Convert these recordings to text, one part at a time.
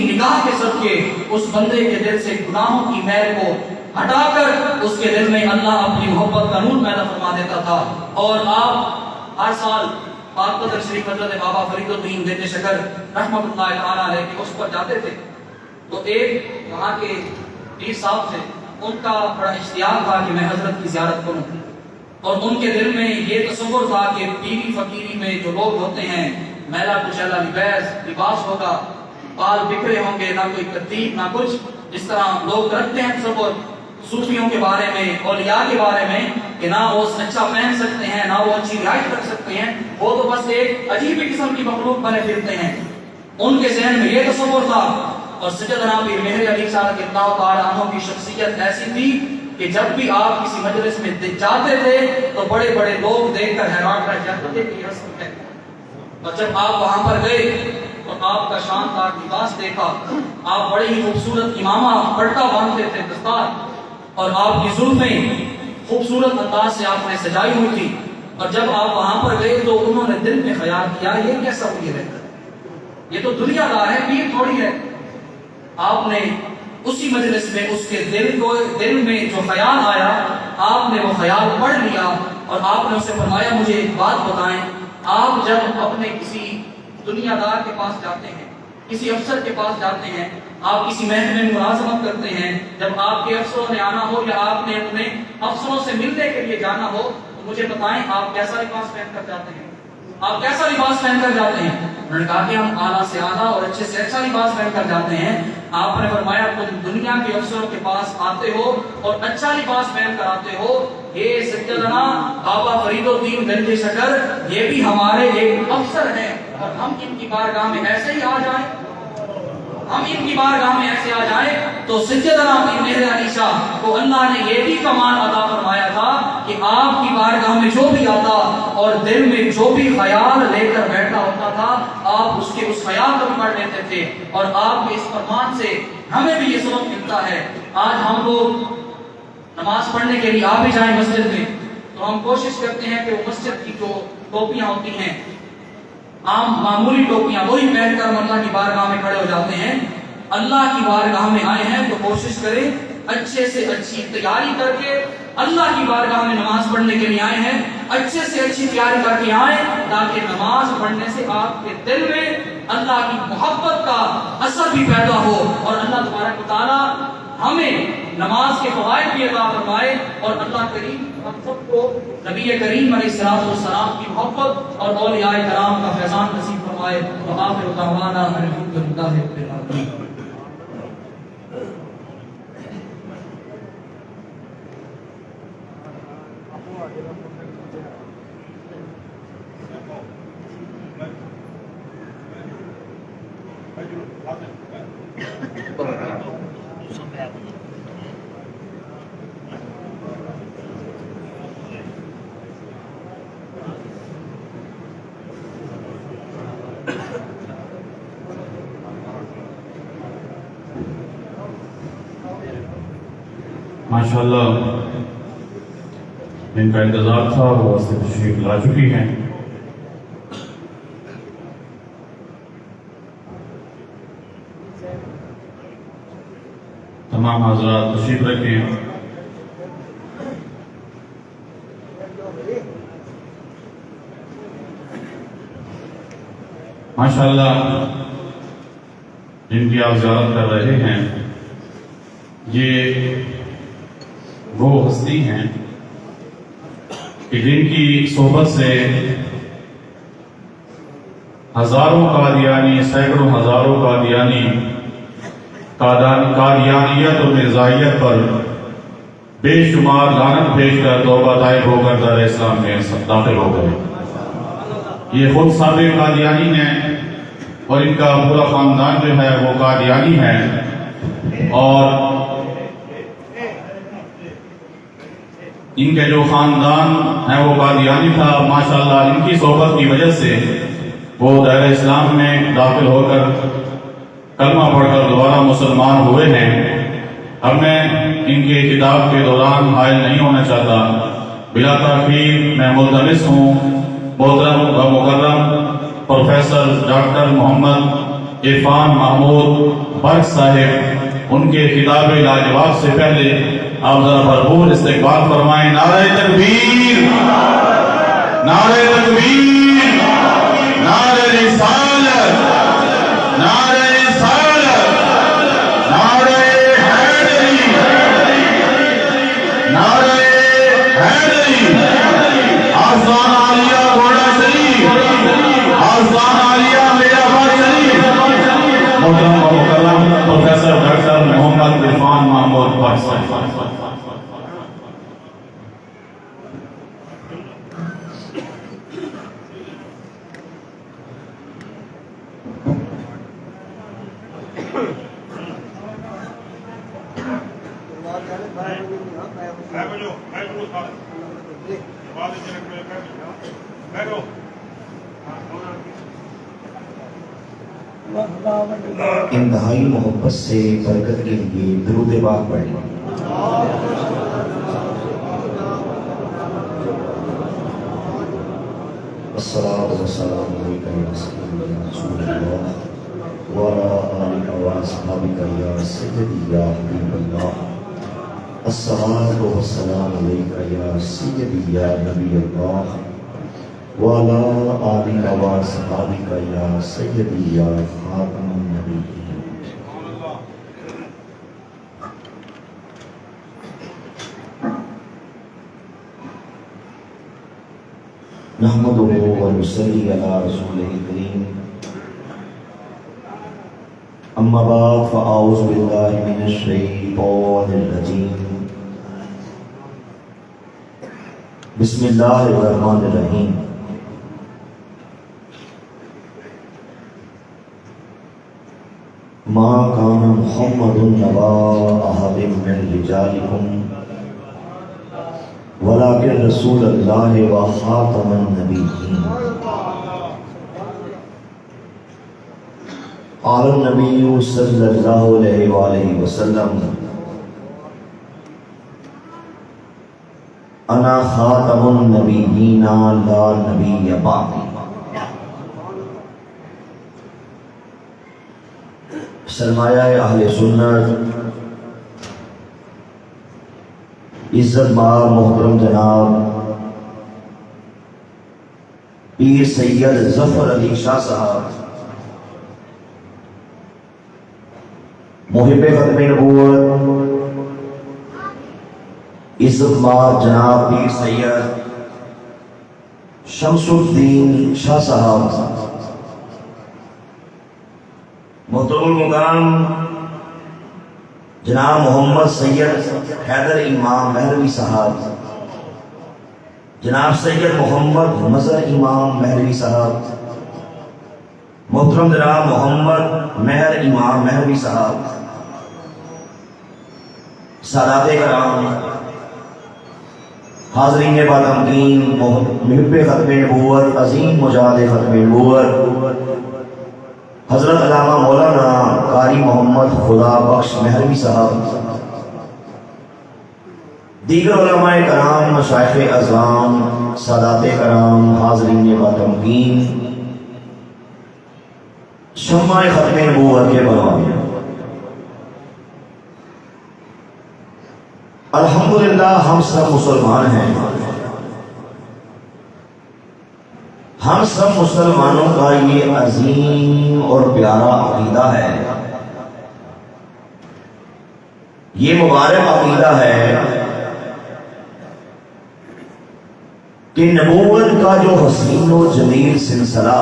کی نگاہ کے صدقے اس بندے کے دل سے گناہوں کی میل کو ہٹا کر اس کے دل میں اللہ اپنی محبت کا نور پیدا فرما دیتا تھا. اور آپ ہر سال پاک قدر شریف حضرت بابا فرید الدین بیت شکر رحمۃ اللہ تعالیٰ علیہ کے اس پر جاتے تھے تو ایک وہاں کے پیر صاحب تھے, ان کا بڑا اشتیاق تھا کہ میں حضرت کی زیارت کروں, اور ان کے دل میں یہ تصور تھا کہ پیری فقیری میں جو لوگ ہوتے ہیں میلا کچیلا لباس ہوگا, بال بکھرے ہوں گے, نہ کوئی ترتیب نہ کچھ, جس طرح لوگ رکھتے ہیں تصور صوفیوں کے بارے میں, اولیاء کے بارے میں کہ نہ وہ اچھا پہن سکتے ہیں, نہ وہ اچھی رہائش رکھ سکتے ہیں, وہ تو بس ایک عجیب قسم کی مخلوق بنے پھرتے ہیں. ان کے ذہن میں یہ تصور تھا. اور سیدنا پیر مہر علی صاحب اللہ تعالیٰ عنہ کی شخصیت ایسی تھی کہ جب بھی آپ کسی مجلس میں جاتے تھے تو بڑے بڑے لوگ دیکھ کر حیران رہ جاتے تھے کہ یہ رسم ہے. اور جب آپ وہاں پر گئے اور آپ کا شاندار لباس دیکھا, آپ بڑے ہی خوبصورت امامہ پٹا باندھتے تھے دستار, اور آپ کی زلفیں خوبصورت انداز سے آپ نے سجائی ہوئی تھی. اور جب آپ وہاں پر گئے تو انہوں نے دل میں خیال کیا یہ کیسا ہوئی ہے, یہ تو دنیا دار ہے, پیر تھوڑی ہے. آپ نے اسی مجلس میں اس کے دل میں جو خیال آیا, آپ نے وہ خیال پڑھ لیا اور آپ نے اسے فرمایا مجھے ایک بات بتائیں, آپ جب اپنے کسی دنیا دار کے پاس جاتے ہیں, کسی افسر کے پاس جاتے ہیں, آپ کسی محکمے میں ملازمت کرتے ہیں, جب آپ کے افسروں نے آنا ہو یا آپ نے اپنے افسروں سے ملنے کے لیے جانا ہو تو مجھے بتائیں آپ کیسا لباس پہن کر جاتے ہیں, آپ کیسا لباس پہن کر جاتے ہیں؟ انہوں نے کہا کہ ہم اعلیٰ سے اعلیٰ اور اچھے سے اچھا لباس پہن کر جاتے ہیں. آپ نے فرمایا تم دنیا کے افسروں کے پاس آتے ہو اور اچھا لباس پہن کر آتے ہو, یہ سیدنا بابا فرید الدین بیت شکر یہ بھی ہمارے ایک افسر ہیں, اور ہم ان کی بارگاہ میں ایسے ہی آ جائیں, ہم ان کی بارگاہ میں ایسے آ جائیں. تو سیدنا پیر مہر علی شاہ کو اللہ نے یہ بھی کمال عطا فرمایا تھا کہ آپ کی بارگاہ میں جو بھی آتا اور دل میں جو بھی خیال لے کر بیٹھا ہوتا تھا, آپ اس کے اس خیال کو بھی پڑھ لیتے تھے. اور آپ کے اس فرمان سے ہمیں بھی یہ سبق ملتا ہے. آج ہم لوگ نماز پڑھنے کے لیے آ بھی جائیں مسجد میں تو ہم کوشش کرتے ہیں کہ وہ مسجد کی جو ٹوپیاں ہوتی ہیں, عام معمولی ٹوپیاں, وہی پہن کر ہم اللہ کی بارگاہ میں کھڑے ہو جاتے ہیں. اللہ کی بارگاہ میں آئے ہیں تو کوشش کریں اچھے سے اچھی تیاری کر کے, اللہ کی بارگاہ میں نماز پڑھنے کے لیے آئے ہیں اچھے سے اچھی تیاری کر کے آئیں, تاکہ نماز پڑھنے سے آپ کے دل میں اللہ کی محبت کا اثر بھی پیدا ہو, اور اللہ تبارک و تعالیٰ ہمیں نماز کے فوائد بھی عطا فرمائے, اور اللہ کریم ہم سب کو نبی کریم علیہ الصلوۃ والسلام کی محبت اور اولیاء کرام کا فیضان نصیب فرمائے. وآخر دعوانا الحمدللہ رب العالمین. ماشاءاللہ جن کا انتظار تھا وہ واسطے تشریف لا چکی ہیں. تمام حضرات تشریف رکھیں. ماشاءاللہ جن کی آپ زیارت کر رہے ہیں یہ وہ ہستی ہیں کہ جن کی صحبت سے ہزاروں قادیانی, سینکڑوں ہزاروں قادیانی قادیانیت اور مرزائیت پر بے شمار لعنت بھیج کر توبہ طائب ہو کر دار اسلام میں داخل ہو گئے. یہ خود سابق قادیانی ہیں اور ان کا پورا خاندان جو ہے وہ قادیانی ہے, اور ان کے جو خاندان ہے وہ قادیانی تھا. ماشاءاللہ ان کی صحبت کی وجہ سے وہ دائرہ اسلام میں داخل ہو کر کلمہ پڑھ کر دوبارہ مسلمان ہوئے ہیں. اب میں ان کے کتاب کے دوران حائل نہیں ہونا چاہتا. بلا تاخیر میں ملتمس ہوں محترم و مکرم پروفیسر ڈاکٹر محمد عرفان محمود برق صاحب ان کے خطاب لاجواب سے پہلے آپ ذرا بھرپور استقبال فرمائیں. نعرہ تکبیر، نعرہ تکبیر، نعرہ رسالت، نعرہ رسالت، نعرہ حیدری، نعرہ حیدری. آستان عالیہ گھوڑا شریف، آستان عالیہ میرا بھائی شریف. محترم و مکرم پروفیسر ڈاکٹر محمد عرفان محمود برق صاحب. انتہائی محبت سے برکت کے لیے درود پاک پڑھیں. الصلاۃ والسلام علیکہ یا سیدی یا رسول اللہ وعلی آلک و اصحابک یا سیدی یا حبیب اللہ. الصلاۃ والسلام علیکہ یا سیدی یا نبی اللہ وعلی آلک و اصحابک یا سیدی یا خاتم النبیین. نحمدہ و نصلی علی رسولہ الکریم. اما بعد فاعوذ باللہ من الشیطان الرجیم. بسم اللہ الرحمن الرحیم. ما کان محمد نبا احد من رجالکم ولکن رسول اللہ و خاتم النبیین. قال النبی صلی اللہ علیہ وآلہ وسلم انا خاتم النبیین لا نبی بعدی. سرمایہ اہل سنت عزت مآب محترم جناب پیر سید ظفر علی شاہ صاحب محب ختم نبوت، عزت مآب جناب پیر سید شمس الدین شاہ صاحب، محترم المقام جناب محمد سید حیدر امام مہروی صاحب، جناب سید محمد مظہر امام مہروی صاحب، محترم جناب محمد مہر امام مہروی صاحب، سادات کرام، حاضرین باتمکین، محب ختم نبوت، عظیم مجاہد ختم نبوت، حضرت علامہ مولانا قاری محمد خدا بخش مہروی صاحب، دیگر علماء کرام، مشائخ اعظام، سادات کرام، حاضرین باتمکین، شمع ختم نبوت کے بنوانے، الحمدللہ ہم سب مسلمان ہیں. ہم سب مسلمانوں کا یہ عظیم اور پیارا عقیدہ ہے، یہ مبارک عقیدہ ہے کہ نبوت کا جو حسین و جمیل سلسلہ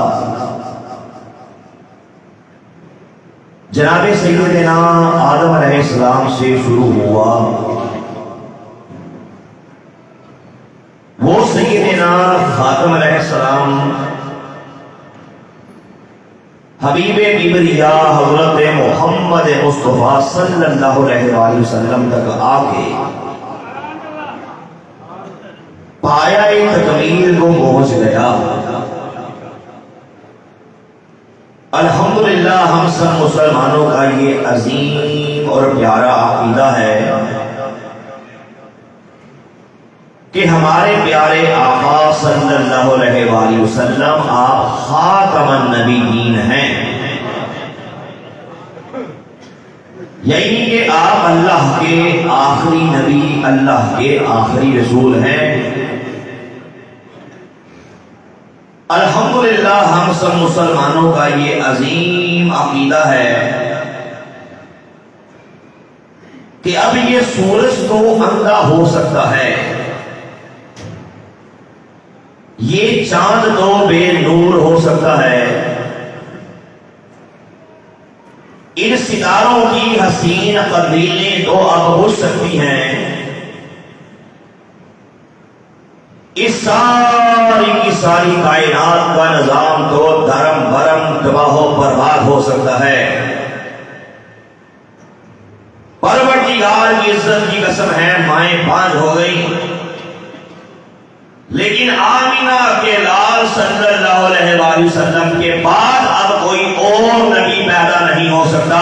جناب سیدنا آدم علیہ السلام سے شروع ہوا، وہ سیدنا خاتم علیہ السلام حبیب کبریا حضرت محمد مصطفیٰ صلی اللہ علیہ وآلہ وسلم تک آ کے پایہ تکمیل کو پہنچ گیا. الحمدللہ ہم سب مسلمانوں کا یہ عظیم اور پیارا عقیدہ ہے کہ ہمارے پیارے آقا صلی اللہ علیہ وآلہ وسلم آپ خاتم النبیین ہیں. یعنی کہ آپ اللہ کے آخری نبی، اللہ کے آخری رسول ہیں۔ الحمدللہ ہم سب مسلمانوں کا یہ عظیم عقیدہ ہے کہ اب یہ سورج تو اندھا ہو سکتا ہے، یہ چاند تو بے نور ہو سکتا ہے، ان ستاروں کی حسین قندیلیں تو اب بجھ سکتی ہیں، اس ساری کی ساری کائنات کا نظام تو دھرم بھرم تباہ و برباد ہو سکتا ہے۔ پروردگار کی عزت کی قسم ہے مائیں بانجھ ہو گئی، لیکن آمینہ کے لال صلی اللہ علیہ وآلہ وسلم کے بعد اب کوئی اور نبی پیدا نہیں ہو سکتا۔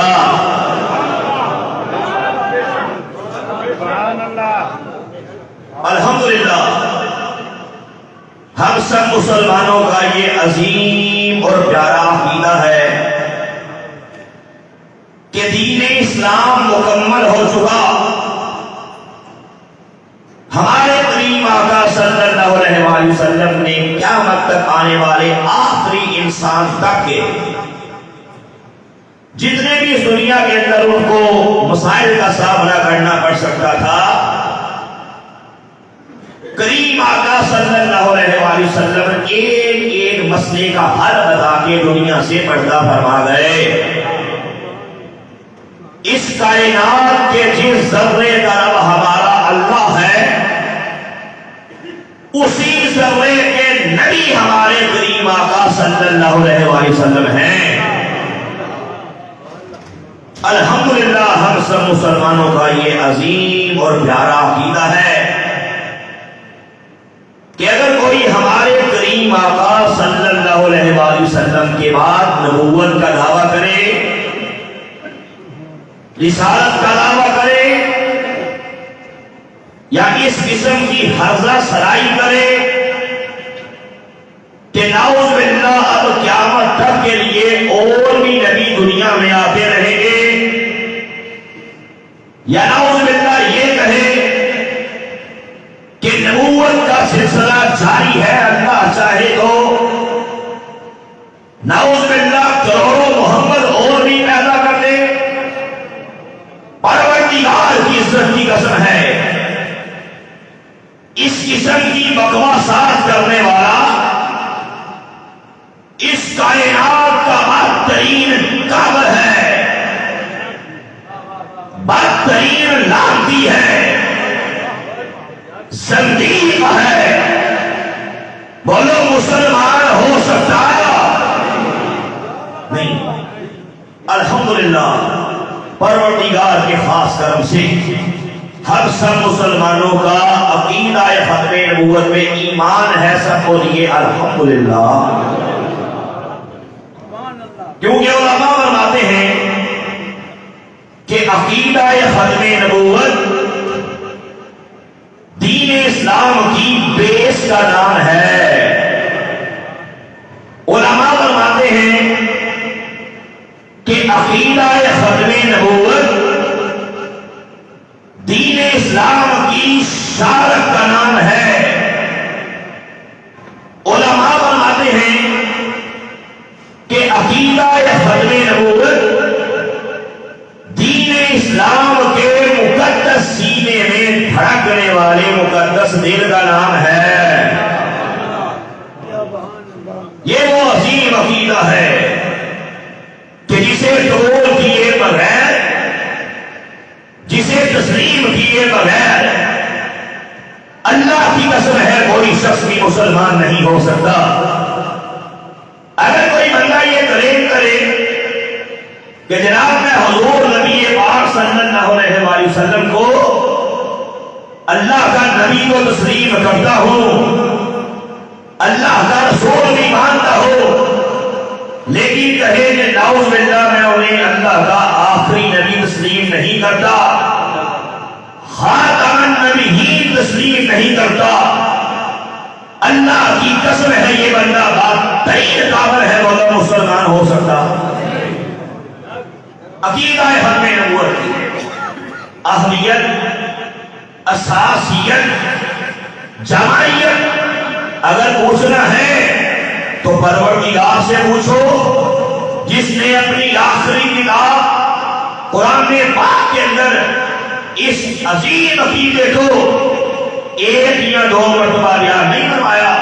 الحمدللہ ہم سب مسلمانوں کا یہ عظیم اور پیارا عقیدہ ہے کہ دین اسلام مکمل ہو چکا، ہمارے کریم آقا صلی اللہ علیہ وآلہ وسلم نے قیامت تک آنے والے آخری انسان تک کے جتنے بھی اس دنیا کے اندر ان کو مسائل کا سامنا کرنا پڑ سکتا تھا، کریم آقا صلی اللہ علیہ وآلہ وسلم ایک ایک مسئلے کا حل بتا کے دنیا سے پردہ فرما گئے۔ اس کائنات کے جس ذرے کا رب ہمارا اللہ ہے، اسی ذرے کے نبی ہمارے کریم آقا صلی اللہ علیہ وآلہ وسلم ہیں۔ الحمدللہ ہم سب مسلمانوں کا یہ عظیم اور پیارا عقیدہ ہے کہ اگر کوئی ہمارے کریم آقا صلی اللہ علیہ وآلہ وسلم کے بعد نبوت کا دعویٰ کرے، رسالت کا دعویٰ کرے، یا اس قسم کی حرزہ سرائی کرے کہ نعوذ باللہ اب قیامت تک کے لیے اور بھی نبی دنیا میں آتے رہیں گے، یا نعوذ باللہ یہ کہے کہ نبوت کا سلسلہ جاری ہے، اللہ چاہے تو نعوذ باللہ کروڑوں محمد اور بھی پیدا کر دے۔ پروردگار کی عزت کی قسم ہے اس قسم کی بکواسات کرنے والا اس کائنات کا بدترین کافر ہے، بدترین لعنتی ہے، زندیق ہے۔ بولو مسلمان ہو سکتا نہیں؟ الحمدللہ پروردگار کے خاص کرم سے ہم سب مسلمانوں کا عقیدہ ختم نبوت میں ایمان ہے، سب کو لیے الحمدللہ، کیونکہ علماء فرماتے ہیں کہ عقیدہ ختم نبوت دین اسلام کی بیس کا نام ہے۔ علماء فرماتے ہیں کہ عقیدہ ختم نبوت دین اسلام کی شارت کا نام ہے۔ علماء فرماتے ہیں کہ عقیدہ ختم نبوت دین اسلام کے مقدس سینے میں دھڑکنے والے مقدس دل کا نام ہے۔ یہ وہ عظیم عقیدہ ہے کہ جسے قبول کیے بغیر، جسے تسلیم کیے بغیر اللہ کی قسم ہے کوئی شخص بھی مسلمان نہیں ہو سکتا۔ اگر کوئی بندہ یہ کلیم کرے کہ جناب میں حضور نبی پاک صلی اللہ علیہ وآلہ وسلم کو اللہ کا نبی کو تسلیم کرتا ہوں، اللہ کا رسول بھی مانتا ہوں، لیکن کہے کہ نعوذ باللہ میں انہیں اللہ کا آخری نبی تسلیم نہیں کرتا، خاتم النبیین تسلیم نہیں کرتا، اللہ کی قسم ہے یہ بندہ بدترین کافر ہے، وہ مسلمان ہو سکتا؟ عقیدہ ختم نبوت کی اہمیت، اساسیت، جماعیت اگر پوچھنا ہے تو پروردگار سے پوچھو جس نے اپنی آخری کتاب قرآن پاک کے اندر اس عظیم عقیدے کو ایک یا دو مرتبہ بیان نہیں فرمایا۔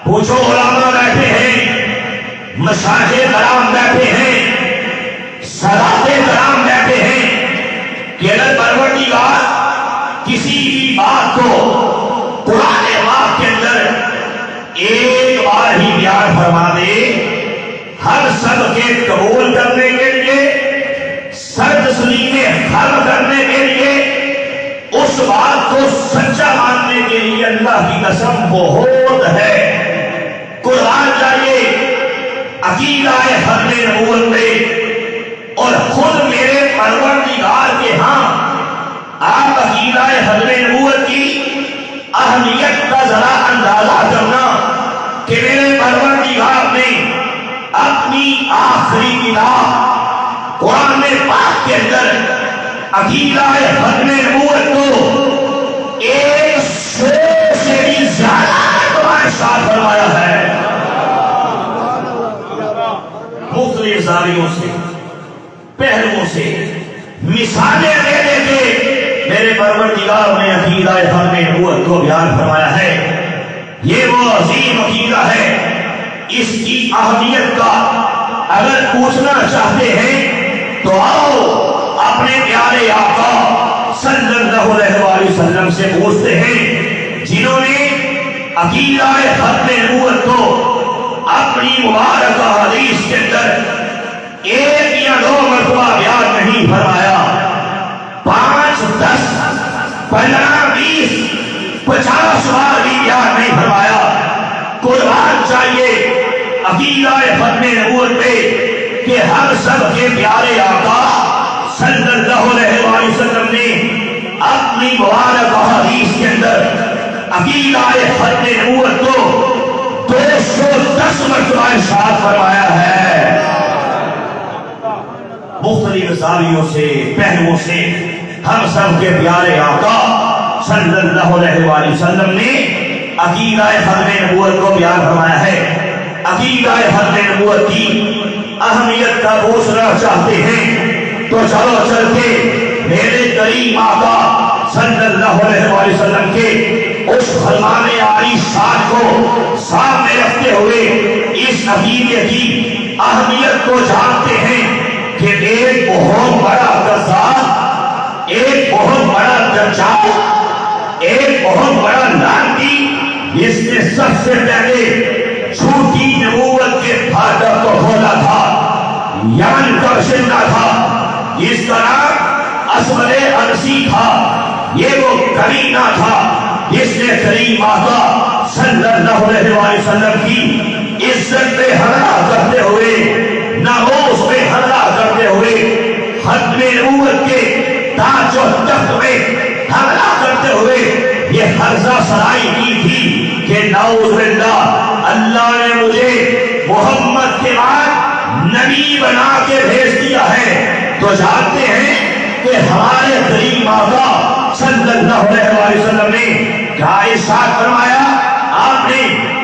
پوچھو علماء بیٹھے ہیں، مشایخ کرام بیٹھے ہیں، سادات کرام بیٹھے ہیں کہ اگر پروردگار کسی بھی بات کو قرآن پاک کے اندر ایک بار ہی بیان فرما دے، ہر سب کے قبول کرنے کے لیے، سر تسلیم خلق کرنے کے لیے، اس بات کو سچا ماننے کے لیے اللہ کی قسم بہت ہے۔ قرآن چاہیے، عقیدہ ختم نبوت میں، اور خود میرے پروردگار کے ہاں آپ عقیدہ ختم نبوت کی اہمیت کا ذرا اندازہ کرنا کہ میرے پروردگار نے اپنی آخری کتاب قرآن پاک کے اندر عقیدہ ختم نبوت کو 100 سے بھی زیادہ مرتبہ ارشاد فرمایا ہے۔ مختلف زاویوں سے، پہلوؤں سے مثالیں دے دے کے میرے پروردگار نے عقیدہ ختم نبوت کو بیان فرمایا ہے۔ یہ وہ عظیم عقیدہ ہے، اس کی اہمیت کا اگر پوچھنا چاہتے ہیں تو آؤ اپنے پیارے آقا صلی اللہ علیہ وسلم سے پوچھتے ہیں جنہوں نے عقیدہ ختم نبوت کو اپنی مبارکہ حدیث کے اندر ایک یا دو مرتبہ بیان نہیں فرمایا، 5، 10، 15، 20، 50 بار بھی بیان نہیں فرمایا۔ قرآن چاہیے عقیدہ ختم نبوت پہ کہ ہر سب کے پیارے آقا صلی اللہ علیہ وسلم نے اپنی مبارک حدیث کے اندر عقیدہ ختم نبوت کو 210 مرتبہ ارشاد فرمایا ہے۔ مختلف زاویوں سے، پہلوؤں سے ہم سب کے پیارے آقا صلی اللہ علیہ وسلم نے عقیدہ ختم نبوت کو بیان فرمایا ہے۔ عقیدہ ختم نبوت کی اہمیت کا پوچھنا چاہتے ہیں تو چلو چل کے میرے کریم آقا صلی اللہ علیہ وسلم کے اس فرمان عالی شان کو سامنے رکھتے ہوئے اس عقیدے کی اہمیت کو جانتے ہیں کہ ایک بہت بڑا کذاب، ایک بہت بڑا دجال، ایک بہت بڑا لعنتی جس نے سب سے پہلے جھوٹی نبوت کے پھاٹک کو کھولا تھا، یمن کا باشندہ تھا، جس کا نام اسود عنسی تھا۔ یہ وہ کمینہ تھا جس نے کریم آقا صلی اللہ علیہ وسلم کی عزت پہ حملہ کرتے ہوئے، ناموس پہ حملہ کرتے ہوئے، ختم نبوت کے تاج و تخت میں حملہ کرتے ہوئے یہ حرزہ سرائی کی تھی کہ نعوذ باللہ اللہ نے مجھے محمد کے بعد نبی بنا کے بھیج دیا ہے۔ تو جانتے ہیں کہ ہمارے کریم آقا صلی اللہ علیہ وسلم نے کیا ارشاد فرمایا؟ آپ نے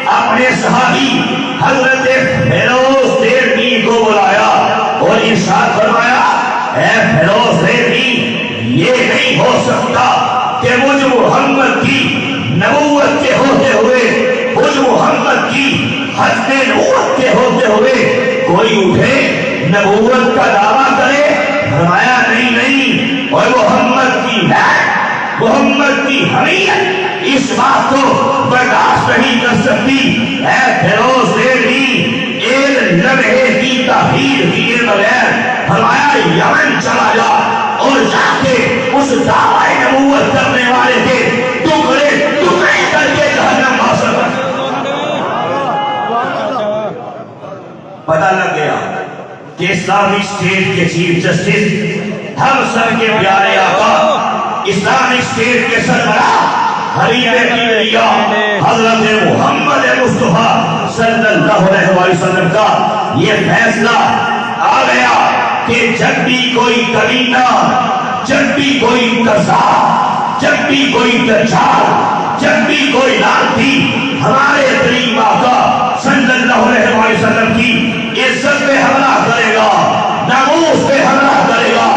اپنے صحابی حضرت فیروز دیرمی کو بلایا اور ارشاد فرمایا، اے فیروز دیرمی، یہ نہیں ہو سکتا کہ مجھ محمد کی نبوت کے ہوتے ہوئے، مجھ محمد کی ختم نبوت کے ہوتے ہوئے کوئی اٹھے نبوت کا دعویٰ کرے۔ فرمایا نہیں، اور محمد کی ہے، محمد کی حمیت اس بات کو برداشت نہیں کر سکتی۔ اے فیروز دیرمی، ایک لمحے کی تاخیر کیے بغیر فرمایا یمن چلا جا اور جا کے اس دعوی نبوت کرنے والے کے ٹکڑے ٹکڑے کر کے جہنم حاصل کر۔ پتہ لگ گیا کہ اسلامک اسٹیٹ کے چیف جسٹس ہم سب کے پیارے آقا اسلامک اسٹیٹ کے سربراہ حبیب کبریا حضرت محمد مصطفیٰ صلی اللہ علیہ وسلم کا یہ فیصلہ آ گیا کہ جب بھی کوئی کمینہ، جب بھی کوئی قذاب، جب بھی کوئی دجال، جب بھی کوئی لعنتی ہمارے کریم آقا صلی اللہ علیہ وسلم کی عزت پہ حملہ کرے گا، ناموس پہ حملہ کرے گا،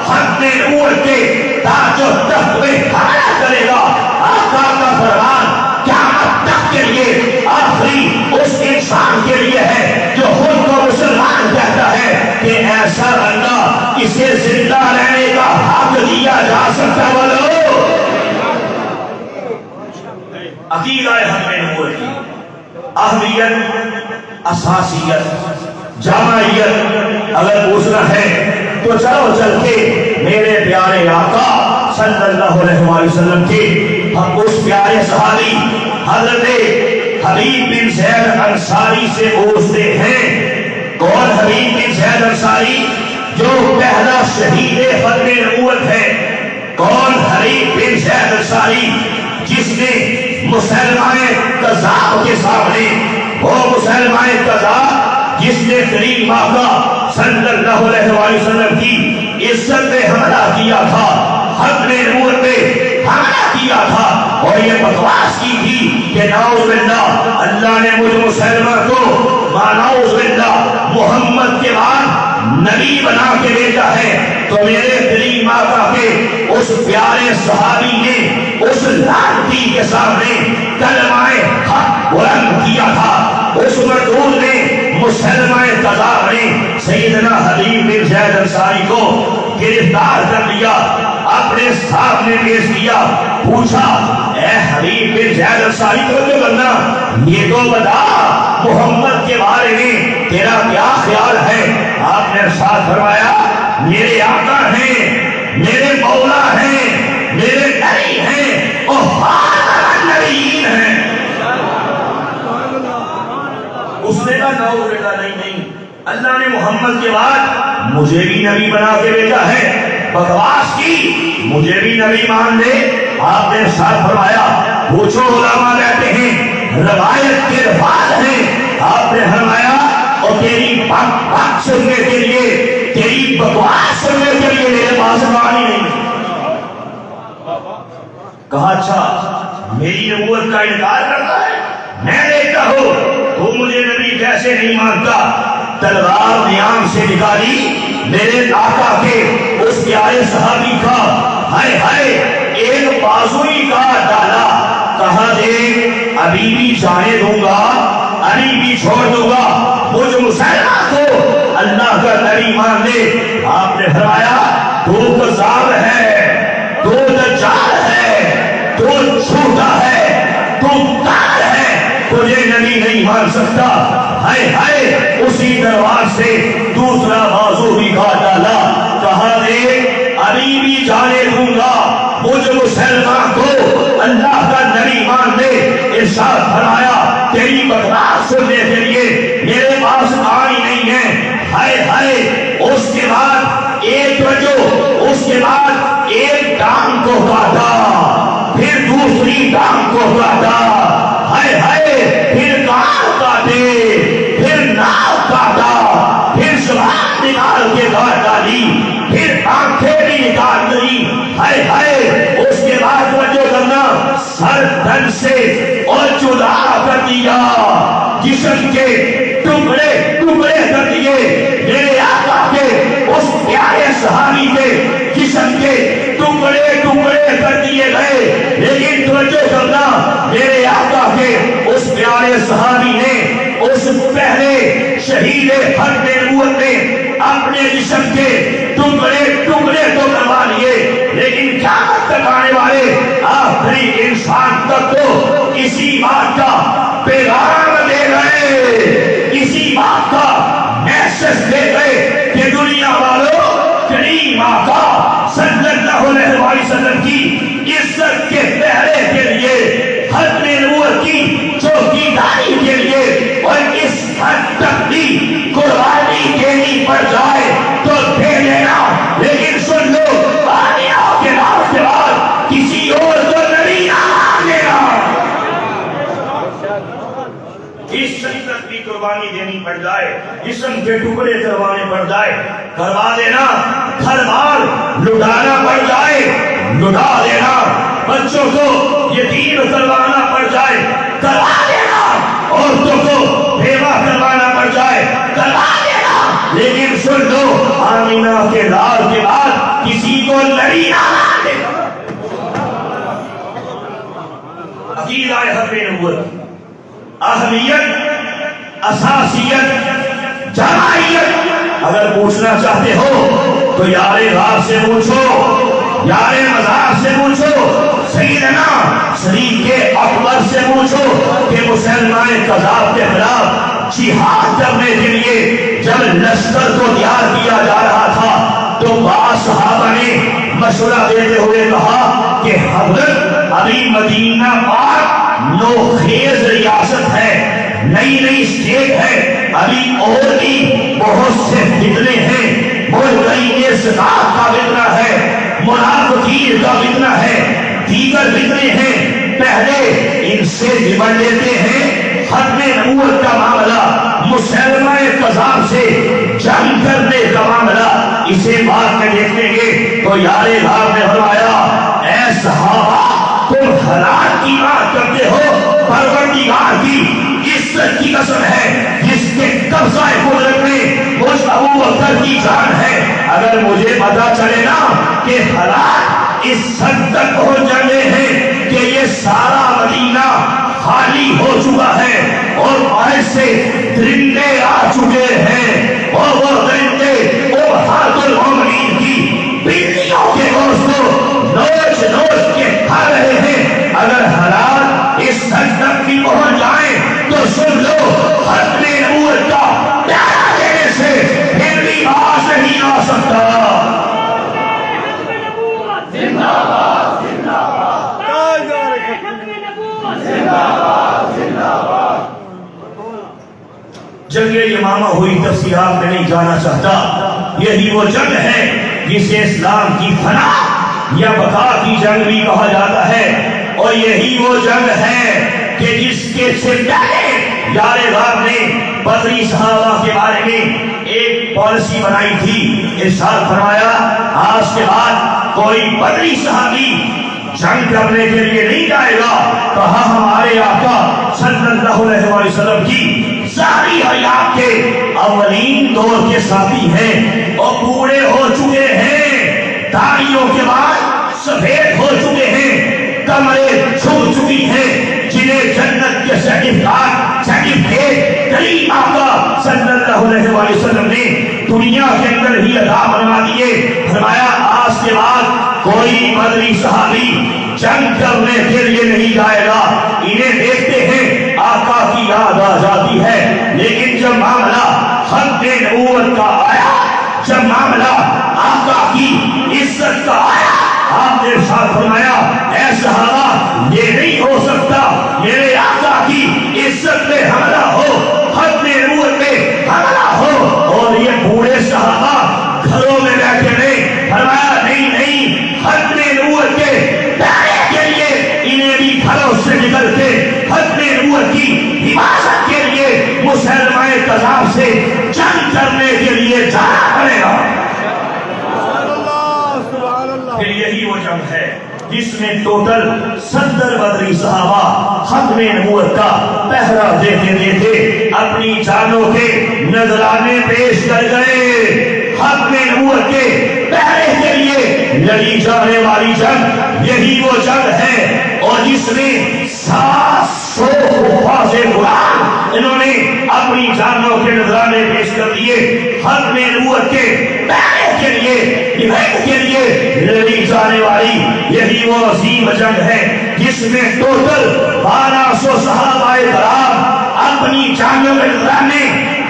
ختم نبوت کے تاج و تخت پہ حملہ کرے گا، آقا کا فرمان قیامت تک کے لیے آخری اس انسان کے لیے ہے جو خود کو مسلمان کہتا ہے کہ ایسا بندہ اسے زندہ رہنے کا حق دیا جا سکتا بولو عقیدہ حق نبوت کی اہمیت، اساسیت، جامعیت اگر پوچھنا ہے تو چلو چل کے میرے پیارے آقا صلی اللہ علیہ وسلم کے ہم اس پیارے صحابی حضرت حبیب بن زید انصاری سے پوچھتے ہیں۔ کون حبیب بن زید انصاری؟ جو پہلا شہید ختم نبوت ہے۔ کون حبیب بن زید انصاری؟ جس نے مسلمان کذاب کے سامنے، وہ مسلمان کذاب جس نے کریم آقا صلی اللہ علیہ وسلم کی عزت پہ حملہ کیا تھا، ختم نبوت پہ حملہ کیا تھا، اور یہ بکواس کی تھی کہ نعوذ باللہ اللہ نے مجھ مسلمان کو نعوذ باللہ محمد کے بعد نبی بنا کے بھیجا ہے۔ تو میرے کریم آقا کے اس پیارے صحابی نے اس لعنتی کے سامنے کلمہ حق بلند کیا تھا۔ اس مردود نے مسلمان کذاب نے سیدنا حبیب بن زید انصاری کو گرفتار کر لیا، اپنے سامنے پیش کیا، پوچھا اے حبیب بن زید انصاری کو جو کرنا، یہ تو بتا محمد کے بارے میں تیرا کیا خیال ہے؟ آپ نے ارشاد فرمایا میرے آقا ہیں، میرے مولا ہیں، میرے نبی ہیں، اور خاتم النبیین ہیں۔ اس نے کہا نعوذ باللہ نہیں، اللہ نے محمد کے بعد مجھے بھی نبی بنا کے بھیجا ہے۔ بکواس کی، مجھے بھی نبی مان لے۔ آپ نے ارشاد فرمایا پوچھو علماء کہتے ہیں روایت کے الفاظ ہیں۔ آپ نے فرمایا اور تیری بک سننے کے لیے، تیری بکواس سننے کے لیے میرے پاس پانی نہیں۔ کہا اچھا میری نبوت کا انکار کرتا ہے، میں دیکھتا ہوں تو مجھے نبی کیسے نہیں مانتا۔ تلوار نیام سے نکالی، میرے آقا کے اس پیارے صحابی کا ہائے ہائے ایک بازو ہی کا ڈالا، کہا دیکھ ابھی بھی جانے دوں گا، ابھی بھی چھوڑ دوں گا، مجھ مسلمان کو اللہ کا نبی مان لے۔ آپ نے فرمایا تو کذاب ہے، تو دجال ہے، تو جھوٹا ہے، تو کافر ہے، تجھے نبی نہیں مان سکتا۔ ہائے ہائے اسی تلوار سے دوسرا بازو بھی کاٹ ڈالا، کہا دیکھ ابھی بھی جانے دوں گا، مجھ مسلمان کو اللہ کا نبی مان لے۔ ارشاد فرمایا تیری بکواس سننے کے لیے میرے پاس پانی نہیں ہے۔ ہائے ہائے اس کے بعد ایک وجہ، اس کے بعد ایک ٹانگ کو کاٹا، پھر دوسری ٹانگ کو کاٹا، ہائے ہائے پھر کان کاٹے، پھر ناک کاٹا، پھر زبان نکال کے کاٹ ڈالی، پھر آنکھیں بھی نکال دی۔ ہائے ہائے اس کے بعد وجہ کرنا سر تن سے اور جدا کر دیا، جسم کے ٹکڑے ٹکڑے کر دیے۔ میرے آقا کے اس پیارے صحابی کے جسم کے ٹکڑے ٹکڑے کر دیے گئے، لیکن توجہ کرنا میرے آقا کے اس پیارے صحابی نے اس پہلے شہید ختم نبوت نے اپنے جسم کے ٹکڑے ٹکڑے تو کروا لیے، لیکن قیامت تک آنے والے آخری انسان تک تو اسی بات کا پیغام دے گئے، اسی بات کا میسج دے گئے کہ دنیا والوں کریم آقا صلی اللہ علیہ وسلم کی عزت کے پہرے کے لیے، ختم نبوت کی چوکیداری کے لیے، اور اس حد تک بھی قربانی دینی پڑ جائے تو دے لینا، لیکن سن لو آنیا کے نام کے بعد کسی اور کو نبی نہ مان لینا۔ اس تک بھی قربانی دینی پڑ جائے، جسم کے ٹکڑے کروانے پڑ جائے، کروا دینا، گھر بار لٹانا پڑ جائے لٹا دینا، بچوں کو یتیم کروانا پڑ جائے کروا دینا، عورتوں کو بیوہ کروانا پڑ جائے کروا دینا، لیکن سن لو آمینہ کے لال کے بعد کسی کو لڑی نہ دینا۔ عقیدہ ختم نبوت، اہمیت، اساسیت، جماعیت اگر پوچھنا چاہتے ہو تو یار غار سے پوچھو، یار مزار سے پوچھو، سیدنا صدیق اکبر سے پوچھو کہ مسلمان کذاب کے خلاف جہاد کرنے کے لیے جب لشکر کو تیار کیا جا رہا تھا تو بعض صحابہ نے مشورہ دیتے ہوئے کہا کہ حضرت ابھی مدینہ پاک نوخیز ریاست ہے، نئی نئی اسٹیٹ ہے، ابھی اور بھی بہت سے فتنے ہیں، کا فتنہ ہے، منافقین کا فتنہ ہے، دیگر فتنے ہیں، پہلے ان سے نمٹ لیتے ہیں، ختم نبوت کا معاملہ، مسلمہ کذاب سے جنگ کرنے کا معاملہ اسے بعد میں دیکھیں گے۔ تو یار غار نے فرمایا اے صحابہ تم حالات کی بات کرتے ہو، پروردگار کی عزت کی قسم ہے جس کے قبضہ قدرت میں مجھ ابو بکر کی جان ہے، اگر مجھے پتا چلے نا کہ حالات اس حد تک پہنچ جانے ہیں کہ یہ سارا مدینہ خالی ہو چکا ہے اور باہر سے درندے آ چکے ہیں اور وہ درندے امہات المومنین کی بلیوں کے گوشت کو نوچ نوچ کے کھا رہے ہیں، اگر حالات اس حد تک بھی پہنچ جائیں تو سن لو ختم نبوت کا پیارا دینے سے پھر بھی باز نہیں آ سکتا۔ زندہ باد زندہ باد زندہ باد زندہ باد۔ جنگ یمامہ ہوئی تفصیلات میں نہیں جانا چاہتا، یہی وہ جنگ ہے جسے اسلام کی فنا یا بقا کی جنگ بھی کہا جاتا ہے، اور یہی وہ جنگ ہے کہ جس کے سے پہلے یار غار نے بدری صحابہ کے بارے میں ایک پالیسی بنائی تھی، ارشاد فرمایا آج کے بعد کوئی بدری صحابی جنگ کرنے کے لیے نہیں جائے گا، کہا ہمارے آقا صلی اللہ علیہ وسلم کی ساری حیات کے اولین دور کے ساتھی ہیں اور پورے ہو چکے ہیں، داڑھیوں کے بعد سفید ہو چکے ہیں، کمریں چھپ چکی ہیں، جنہیں جنت کے سرٹیفکیٹ کریم آقا صلی اللہ علیہ وسلم نے دنیا کے اندر ہی عطا فرما دیے۔ فرمایا آج کے بعد کوئی بدری صحابی جنگ کرنے کے لیے نہیں جائے گا، انہیں دیکھتے ہیں آقا کی یاد آ جاتی ہے، لیکن جب معاملہ ختم نبوت کا آیا، جب معاملہ آقا کی عزت کا آیا، آپ نے ارشاد فرمایا اے صحابہ یہ نہیں ہو سکتا میرے آقا کی عزت میں حملہ ہو، ختم نبوت میں حملہ ہو، اور یہ بوڑھے صحابہ گھروں میں بیٹھے نہیں، فرمایا نہیں نہیں، ختم نبوت کے دائرے کے لیے انہیں بھی گھروں سے نکل کے ختم نبوت کی حفاظت کے لیے مسلمہ کذاب سے جنگ کرنے کے لیے جانا پڑے گا۔ پھر یہی وہ جنگ ہے جس میں ٹوٹل 70 بدری صحابہ ختم نبوت کا پہرا دیتے دیتے اپنی جانوں کے نذرانے پیش کر گئے۔ ختم نبوت کے پہرے کے لیے لڑی جانے والی جنگ یہی وہ جنگ ہے، اور جس میں 700 حفاظ قرآن انہوں نے اپنی جانوں کے نذرانے پیش کر دیے۔ ختم نبوت کے پہرے کے لیے ڈیفینس کے لیے لڑی جانے والی یہی وہ عظیم جنگ ہے جس میں ٹوٹل 1200 صحابہ کرام اپنی جانوں کے نذرانے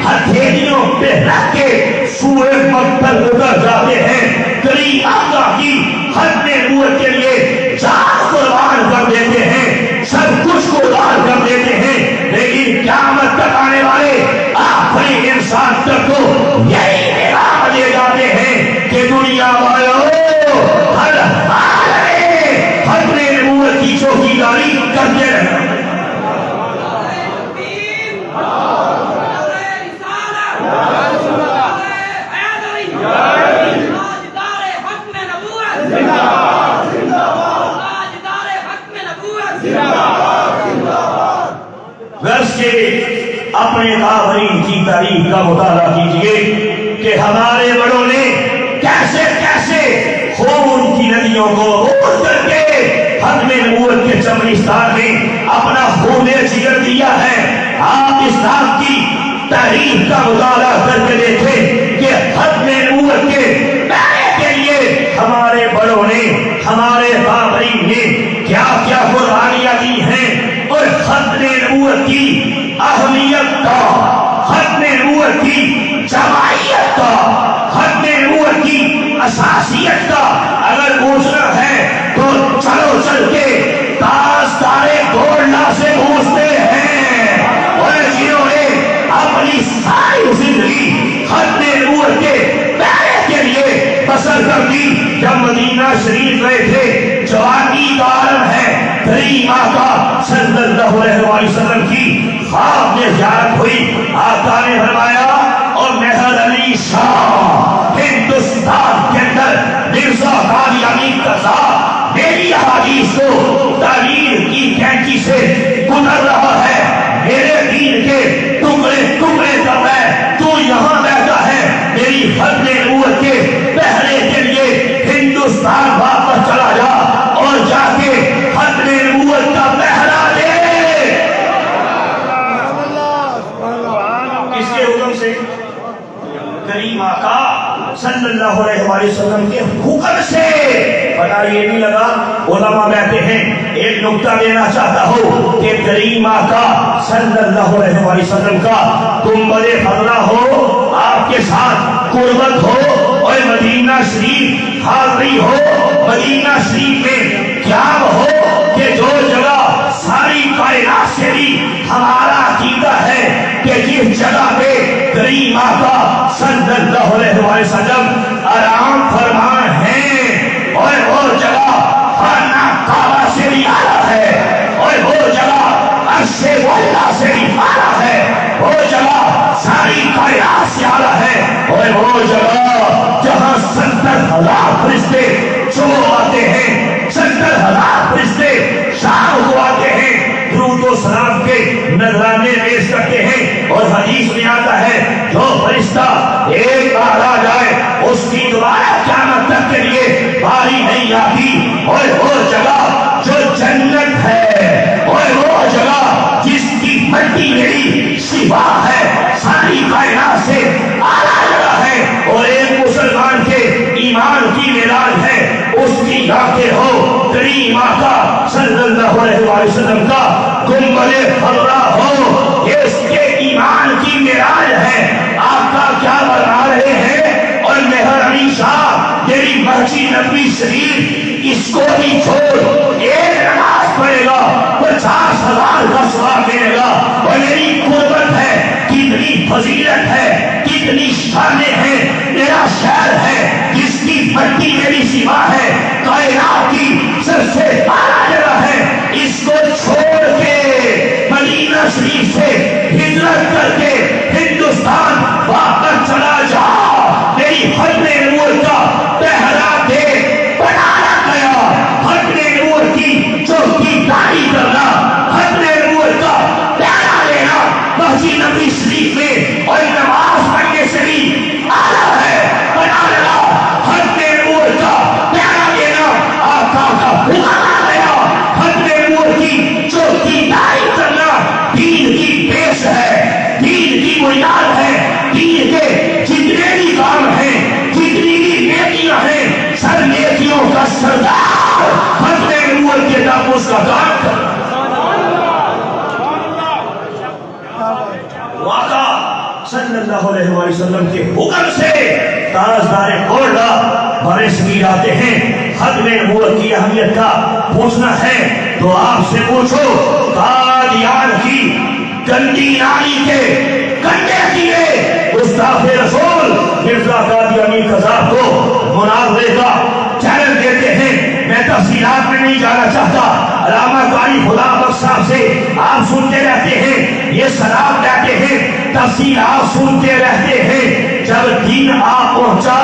ہتھیلیوں پہ رکھ کے سورہ مقتل اتر جاتے ہیں، کریم آقا کی ختم نبوت کے لیے جان قربان کر دیتے ہیں، سب کچھ قربان کر دیتے ہیں، لیکن قیامت تک آنے والے آخری انسان تک کو یہی پیغام دے جاتے ہیں کہ دنیا والوں ہر حال میں ختم نبوت کی چوکیداری کرتے رہنا۔ سے اپنے قابرین کی تاریخ کا مطالعہ کیجئے کہ ہمارے بڑوں نے کیسے کیسے خون کی ندیوں کو عبور کر کے ختم نبوت کے چمنستان میں اپنا خون جگر دیا ہے۔ آپ اسلام کی تاریخ کا مطالعہ کر کے دیکھیں کہ ختم نبوت کے پہلے کے لیے ہمارے بڑوں نے، ہمارے بابرین نے کیا کیا قربانیاں دی ہیں، اور ختم نبوت کی اہمیت کا، ختم نبوت کی جماعیت کا، ختم نبوت کی اساسیت کا اگر پوچھنا ہے تو چلو چل کے تاجدار گولڈا سے پوچھتے ہیں، اور جنہوں نے اپنی ساری زندگی ختم نبوت کے پہلے کے لیے بسر کر دی۔ جب مدینہ شریف گئے تھے، جوانی کا عالم ہے، کریم آقا صلی اللہ علیہ وسلم کی خواب میں زیارت ہوئی۔ آقا نے فرمایا اور مہر علی شاہ ہندوستان کے اندر مرزا قادیانی قضا میری احادیث کو تعلیم کی کینچی سے گزر رہا ہے، میرے دین کے ٹکڑے ٹکڑے کر رہا ہے، تو یہاں بیٹھا ہے، میری ختم نبوت کے پہلے کے لیے ہندوستان واپس چلا جا اور جا کے ختم نبوت کا پہلا دے۔ کس کے حکم سے؟ کریم آقا صلی اللہ علیہ وسلم کے حکم سے۔ پتہ یہ نہیں لگا، علماء بیٹھے ہیں، ایک نکتہ دینا چاہتا ہوں کہ کریم آقا صلی اللہ علیہ وسلم کا گنبد خضرا ہو، آپ کے ساتھ قربت ہو، اور مدینہ شریف حاضری ہو، مدینہ شریف میں قیام ہو کہ جو جگہ ساری کائنات سے بھی ہمارا عقیدہ ہے کہ جس جگہ پہ کریم آقا صلی اللہ علیہ وسلم آرام فرمان ہیں، اور وہ جگہ خانہ کعبہ سے بھی اعلیٰ ہے، اور وہ جگہ عرش معلیٰ سے بھی اعلیٰ ہے، وہ جگہ ساری کائنات سے اعلیٰ ہے، اور وہ جگہ جہاں 70,000 فرشتے جو آتے ہیں، 70,000 فرشتے شام کو آتے ہیں، درود و سلام کے نذرانے پیش کرتے ہیں، اور حدیث میں آتا ہے جو فرشتہ ایک بار آ جائے اس کی دوبارہ قیامت تک کے لیے باری نہیں آتی، اور وہ جگہ جو جنت ہے، اور وہ جگہ جس کی مٹی میری شفا ہے، ساری کائنات سے اعلیٰ جگہ ہے، اور ایک مسلمان کے ایمان کی معراج ہے، اس کی آنکھیں ہو کریم آقا صلی اللہ علیہ وسلم کا گنبد خضرا ہو، یہ اس کے ایمان کی معراج ہے۔ آقا کیا بنا رہے ہیں؟ اور مہر علی شاہ میری مسجد نبوی شریف اس کو بھی چھوڑ ایک نماز پڑھے گا 50,000 کا ثواب ملے گا، اور میری قربت ہے، کتنی فضیلت ہے، کتنی شانیں ہیں، میرا شہر ہے جس کی مٹی میری سوا ہے، کائنات کی سب سے اعلیٰ جگہ ہے، اس کو چھوڑ کے مدینہ شریف سے ہجرت کر کے ہندوستان واپس چلا جا، میری ختم نبوت کا پہلا دے بنانا گیا، ختم نبوت کی چوکی داری کرنا، ختم نبوت کا پہلا لینا مسجد نبوی شریف میں، اور نماز پڑھنے سے بھی اعلیٰ ہے، بنا لگا ختم نبوت کا پہلا لینا، آقا کا حکم آ گیا، ختم نبوت کی چوکی داری کرنا دین کی پیش ہے، دین کی بنیاد ہے، دین کے جتنے بھی کام ہیں، جتنی بھی نیکیاں ہیں، سب نیکیوں کا سردار ختم نبوت کے تحفظ کا کام کر۔ آقا صلی اللہ علیہ وسلم کے حکم سے تاجدار گولڈا برس بھی آتے ہیں، ختم نبوت کی اہمیت کا پوچھنا ہے تو آپ سے پوچھو، قادیان کی گندی نالی کے کنڈے کیے گستاخ رسول مرزا قادیانی قذاب کو مناظرے کا چیلنج دیتے ہیں۔ میں تفصیلات میں نہیں جانا چاہتا، علامہ قاری خدا بخش صاحب سے آپ سنتے رہتے ہیں، یہ سلام کہتے ہیں، تفصیل آپ سنتے رہتے ہیں، جب دین آ پہنچا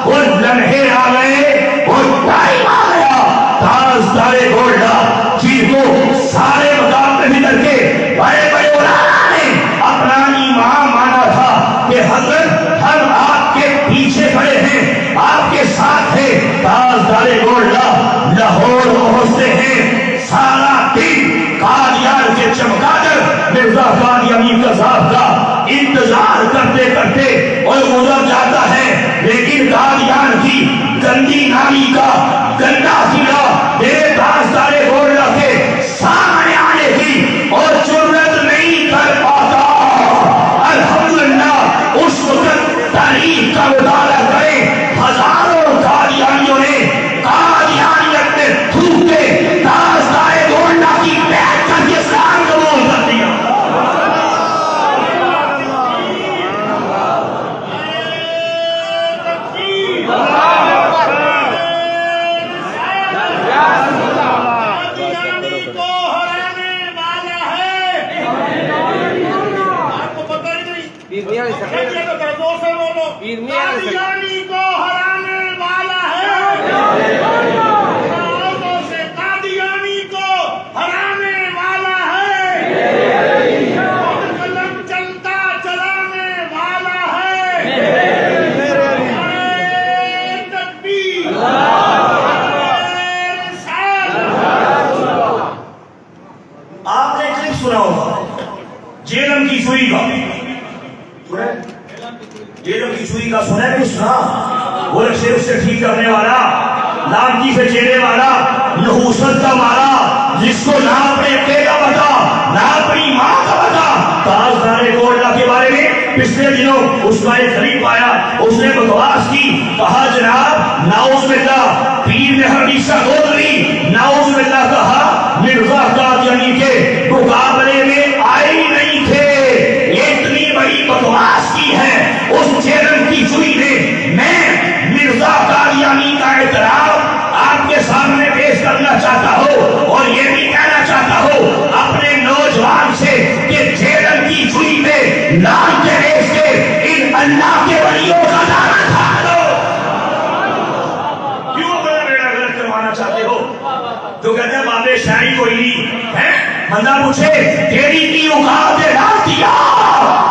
اور لمحے آ گئے اور ٹائم آ گیا، تاجدار گولڈا جی کو سارے مقام پہ بھی کر کے بڑے بڑے علماء نے ہوتے ہیں سارا دن قادیان کے چمگادڑ مرزا قادیانی قذاب کا انتظار کرتے کرتے اور گزر جاتا ہے، لیکن قادیان کی گندی نالی کا گندا کیڑا میرے تاجدار گولڈا کے سامنے آنے کی اور جرت نہیں کر پاتا۔ الحمدللہ اس وقت تاریخ کا مطالعہ کریں، ہزاروں قادیانیوں نے قادیانیت میں تھوک کے تاجدار گولڈا کی بیعت کر کے اسلام قبول کر دیا۔ قادیانی کو ہرانے والا ہے، قادیانی کو ہرانے والا ہے، قلم چلتا چلانے والا ہے۔ تکبیر، آپ نے کلپ سنا ہوگا جیلم کی سوئی کا، جیلم کی سوئی کا سنا ہے؟ سنا وہ شیر سے ٹھیک کرنے والا، لانتی سے چیرنے والا، نحوست کا مارا، جس کو نہ اپنے پے کا پتا نہ اپنی ماں کا پتا۔ تاجدار گولڈا کے بارے میں پچھلے دنوں اس کا ایک قریب آیا، اس نے بکواس کی، کہا جناب نعوذ باللہ پیر نے ہمیشہ گولڈی، نعوذ باللہ کہا مرزا قادیانی کے مقابلے میں آئے ہی نہیں تھے۔ اتنی بڑی بکواس کی ہے اس جیلم کی چوئی نے۔ میں مرزا قادیانی کا اعتراف آپ کے سامنے پیش کرنا چاہتا ہوں اور یہ بھی کہنا چاہتا ہوں اپنے نوجوان سے کہ جیلم کی چوئی میں نام کے ریس کے ان اللہ کے ولیوں کا دانا کھا لو۔ کیوں اپنا بیڑا غلط کروانا چاہتے ہو؟ جو کہتے ہیں بابے شاہی کوئی نہیں ہے، بندہ پوچھے تیری کی اوقات ہے ڈال دیا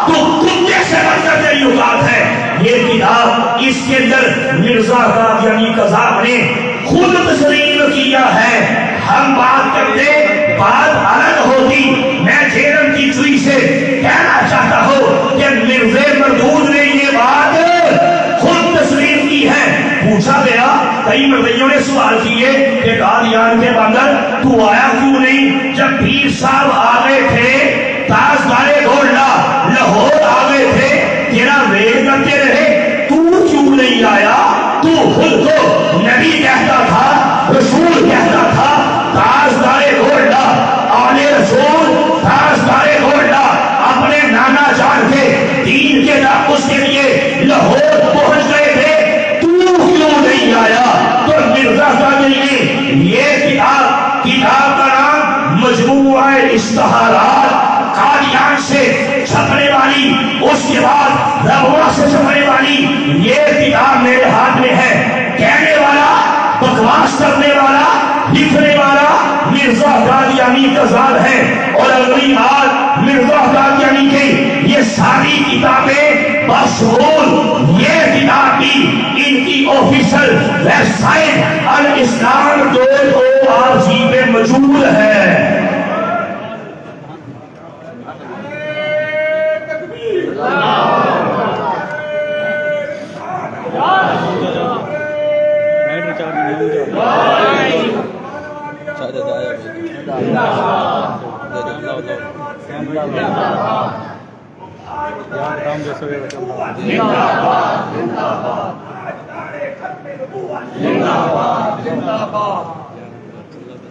تو کتے سے بڑھ کر تیری اوقات ہے۔ یہ کتاب اس کے اندر مرزا قادیانی قذاب نے خود تسلیم کیا ہے۔ ہم بات کرتے بات الگ ہوتی، میں جیلم کی چوئی سے کہنا چاہتا ہوں کہ مرزا مردود نے یہ بات خود تسلیم کی ہے۔ پوچھا گیا، کئی مردیوں نے سوال کیے کہ قادیان کے بندر تو آیا کیوں نہیں؟ جب پیر صاحب آ گئے تھے، تاجدار گولڈا لاہور آ گئے تھے، تیرا ویٹ کرتے رہے، تو کیوں نہیں آیا؟ تو خود کو نبی کہتا تھا، رسول کہتا تھا، تاجدار گولڈا آنے رسول، تاجدار گولڈا اپنے نانا جان کے دین کے تحفظ کے لیے لاہور پہنچ گئے تھے، تو کیوں نہیں آیا؟ تو مرزا قادیانی نے یہ کتاب کا نام مجموعہ اشتہارات، قادیان سے چھپنے والی، اس کے بعد ربوہ سے چھپنے والی یہ کتاب میرے ہاتھ میں ہے۔ کہنے والا، بکواس کرنے والا، لکھنے والا مرزا قادیانی قذاب ہے، اور اگلی بات مرزا قادیانی کی یہ ساری کتابیں بشمول یہ کتاب بھی ان کی آفیشل ویب سائٹ الاسلام.org پہ موجود ہے۔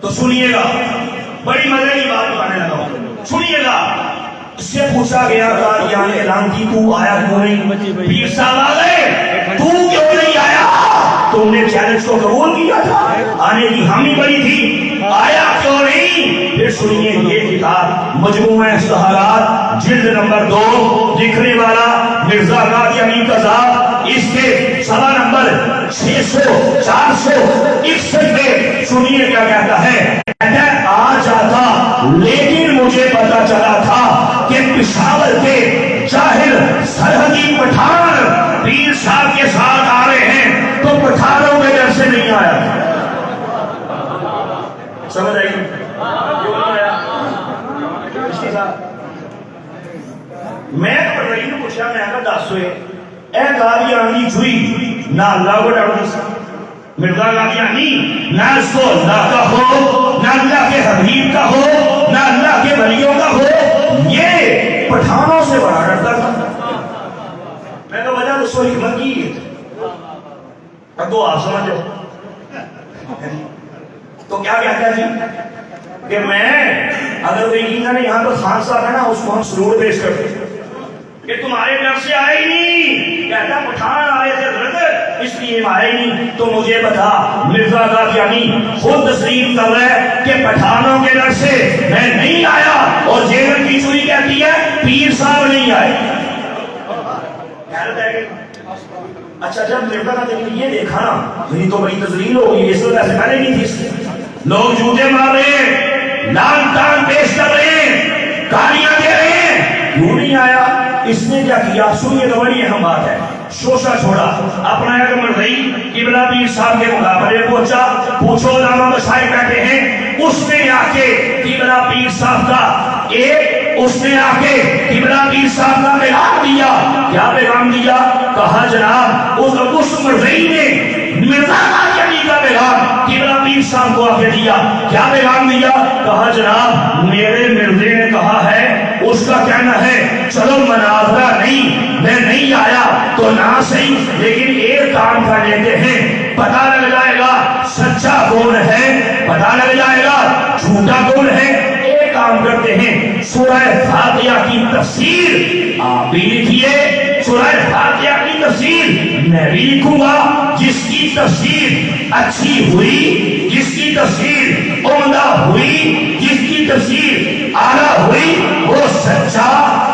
تو سنیے گا، بڑی مزے کی بات بتانے لگا ہوں، سنیے گا۔ اس سے پوچھا گیا قادیان اعلان کی تو آیا کیوں نہیں؟ پیر صاحب آ گئے، تو کیوں نہیں آیا؟ تم نے چیلنج کو قبول کیا تھا، آنے کی حامی بنی تھی، آیا کیوں نہیں؟ پھر سنیے یہ کتاب مجموعہ اشتہارات جلد نمبر 2، لکھنے والا مرزا قادیانی قذاب، اس کے صفحہ نمبر 461 میں سنیے کیا کہتا ہے۔ آ جاتا لیکن مجھے پتا چلا تھا کہ پشاور کے جاہل سرحدی پٹھان پیر صاحب کے ساتھ آ رہے ہیں، تو پٹھانوں میں ڈر سے نہیں آیا۔ نہ اللہ کو ڈر دے سکتا مرزا قادیانی نہ اس کو اللہ کا ہو نہ اللہ کے حبیب کا ہو نہ اللہ کے ولیوں کا ہو یہ پٹھانوں سے بڑا ڈرتا تھا میں تو وجہ تو سوئی حکمت کی اب تو آپ سمجھو تو کیا کہتا ہے جی کہ میں اگر وہ یقین نہیں یہاں پر خان صاحب ہے نا اس کو ہم سرور پیش کرتے کہ تمہارے ڈر سے آئے ہی نہیں کہتا پٹھان آئے تھے حضرت اس لیے آئے ہی نہیں تو مجھے بتا مرزا قادیانی خود تسلیم کر رہا ہے کہ پٹھانوں کے ڈر سے میں نہیں آیا اور جیل کی چوری کہتی ہے پیر صاحب نہیں آئے اچھا جب مرزا قادیانی یہ دیکھا نا میری تو بڑی تذلیل ہو گئی اس وجہ سے پہلے نہیں تھی لوگ جوتے مار رہے ہیں لان تان پیش کر رہے ہیں گالیاں دے رہے ہیں کیوں نہیں آیا اس نے کیا کیا سنیے تو بڑی اہم بات ہے شوشہ چھوڑا اپنا ایک مرضی قبلہ پیر صاحب کے مقابلے پہنچا پوچھو علامہ مشائخ بیٹھے ہیں اس نے آ کے قبلہ پیر صاحب کا اس نے آ کے قبلہ پیر صاحب کا پیغام دیا کیا پیغام دیا کہا جناب اس مرضی نے مرزا قادیانی کا پیغام قبلہ پیر صاحب کو آ کے دیا کیا پیغام دیا کہا جناب میرے مرزے نے کہا ہے اس کا کہنا ہے چلو مناظرہ نہیں میں نہیں آیا تو نہ صحیح لیکن ایک کام کر لیتے ہیں پتہ لگ جائے گا سچا کون ہے پتہ لگ جائے گا جھوٹا کون ہے ایک کام کرتے ہیں سورہ فاتحہ کی تفسیر آپ بھی لکھیے سورہ فاتحہ کی تفسیر میں بھی لکھوں گا جس کی تفسیر اچھی ہوئی جس کی تفسیر عمدہ ہوئی جس کی تفسیر اعلیٰ ہوئی وہ سچا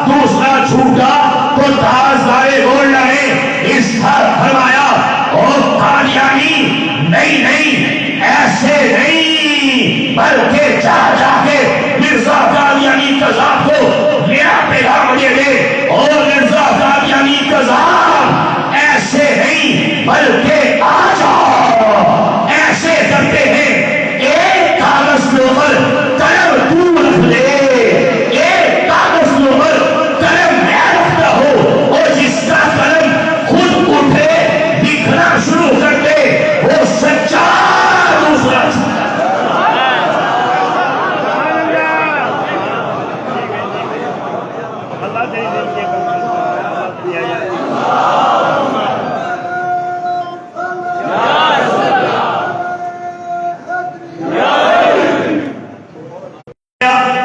دوسرا جھوٹا تو تاجدار گولڈ نے اس کا فرمایا اور قادیانی نہیں ایسے نہیں بلکہ جا جا کے مرزا قادیانی قذاب کو میرا پیغام دے دے اور مرزا قادیانی قذاب ایسے نہیں بلکہ آ جاؤ ایسے کرتے ہیں ایک کاغذ کے اوپر قلم تو رکھ لے ایک کاغذ کے اوپر قلم میں رکھتا ہو اور جس کا قلم خود اٹھے لکھنا شروع کر دے وہ سچا دوسرا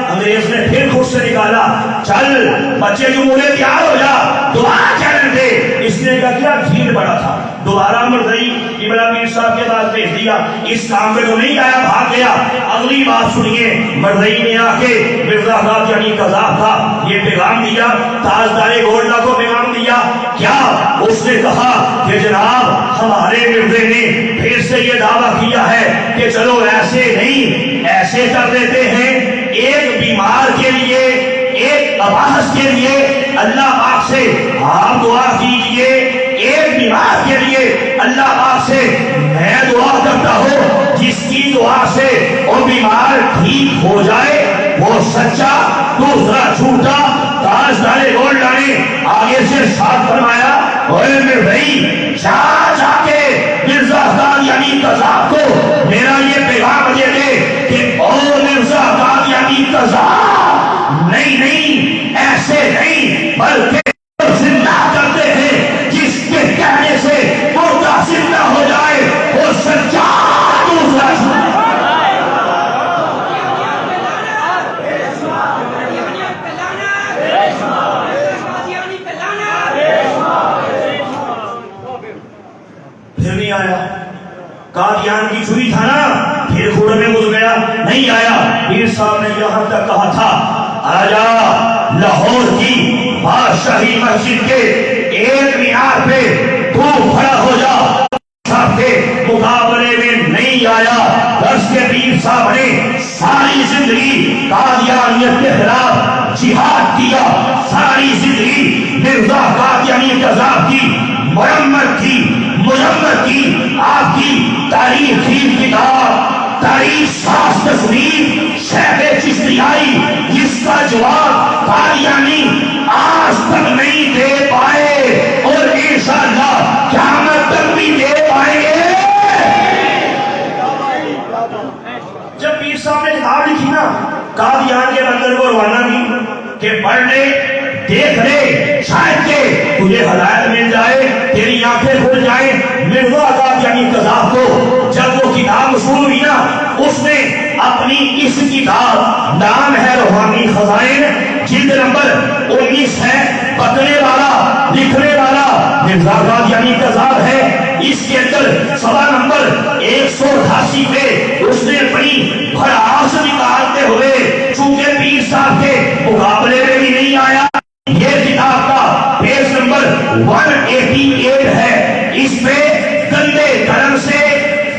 انگریز نے پھر خود سے نکالا چل بچے جو بولے تیار ہو جا دوبارہ چیلنج دے اس نے کیا بھیڑ بڑا تھا دوبارہ مرزائی قبلہ پیر صاحب کے پاس بھیج دیا اس کام میں تو نہیں آیا بھاگ گیا اگلی بات سنیے مرزائی نے آ کے مرزا قادیانی قذاب تھا یہ پیغام دیا تاجدار گولڈا کو پیغام دیا کیا اس نے کہا کہ جناب ہمارے مرزے نے پھر سے یہ دعویٰ کیا ہے کہ چلو ایسے نہیں ایسے کر دیتے ہیں ایک بیمار کے لیے ایک اباحث کے لیے اللہ پاک سے آپ دعا کیجئے ایک بیمار کے لیے اللہ پاک سے میں دعا کرتا ہوں جس کی دعا سے وہ بیمار ٹھیک ہو جائے وہ سچا دوسرا جھوٹا تاجدار گولڈ نے آگے سے ساتھ فرمایا اوے میرے بھائی جا جا کے مرزا قادیانی قذاب کو میرا یہ پیغام دے دے کہ او مرزا قادیانی قذاب نہیں ایسے نہیں بلکہ زندہ کرتے ہیں جس کے کہنے سے مردہ زندہ ہو جائے وہ سچا دوسرا پھر نہیں آیا قادیان کی چوری تھا نا پھر کھوڑ میں گھس گیا نہیں آیا پیر صاحب نے یہاں تک کہا تھا آجا لاہور کی بادشاہی مسجد کے ایک مینار پہ تو کھڑا ہو جا صاحب کے مقابلے میں نہیں آیا درس کے پیر صاحب نے ساری زندگی قادیانیت کے خلاف جہاد کیا ساری زندگی مرزا قادیانی قذاب کی مرمت کی مجمت کی آپ کی تاریخی کتاب تاریخ ساز تصویر شیخ چشتیائی جس کا جواب قادیانی آج تک نہیں دے پائے اور انشاءاللہ قیامت تک بھی بڑی دیر آئیں گے. جب پیر صاحب نے کتاب لکھی نا قادیان کے بندر کو روانہ کی کہ پڑھ لے دیکھ لے شاید کہ تجھے ہدایت مل جائے تیری آنکھیں کھل جائیں. مرزا قادیانی قذاف کو جب وہ کتاب مشہور ہوئی نا اس نے اپنی اس کتاب نام ہے روحانی خزائن جلد نمبر 19 ہے پکڑنے والا لکھنے والا مرزا قادیانی قذاف ہے. اس کے اندر سوا نمبر 188 پہ اس نے اپنی بھڑاس نکالتے ہوئے چونکہ پیر صاحب کے مقابلے میں بھی نہیں آیا یہ کتاب کا پیج نمبر 188 ہے. اس پہ گندے قلم سے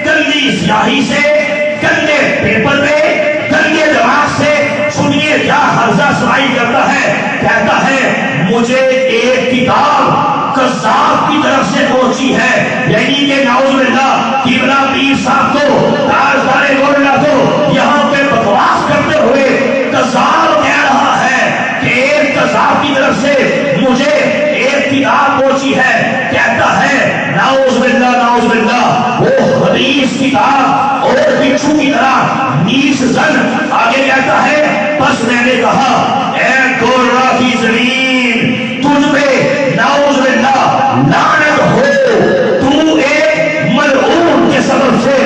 گندی سیاہی سے گندے پیپر پہ گندے دماغ سے سنیے کیا حرزہ سرائی کرتا ہے. کہتا ہے مجھے ایک کتاب قذاف کی طرف سے پہنچی ہے یعنی کہ نعوذ باللہ قبلہ پیر صاحب کو تاجدار گولڈا کو یہاں پہ بکواس کرتے ہوئے قذاف کہہ رہا ہے کہ ایک قذاف کی طرف سے مجھے ایک کتاب پہنچی ہے. کہتا ہے نعوذ باللہ وہ حدیث کتاب اور بچھو کی طرح نیس زن. آگے کہتا ہے بس میں نے کہا اے گورا کی زمین تجھ پہ نعوذ باللہ لعنت ہو تو ایک ملعون کے سبب سے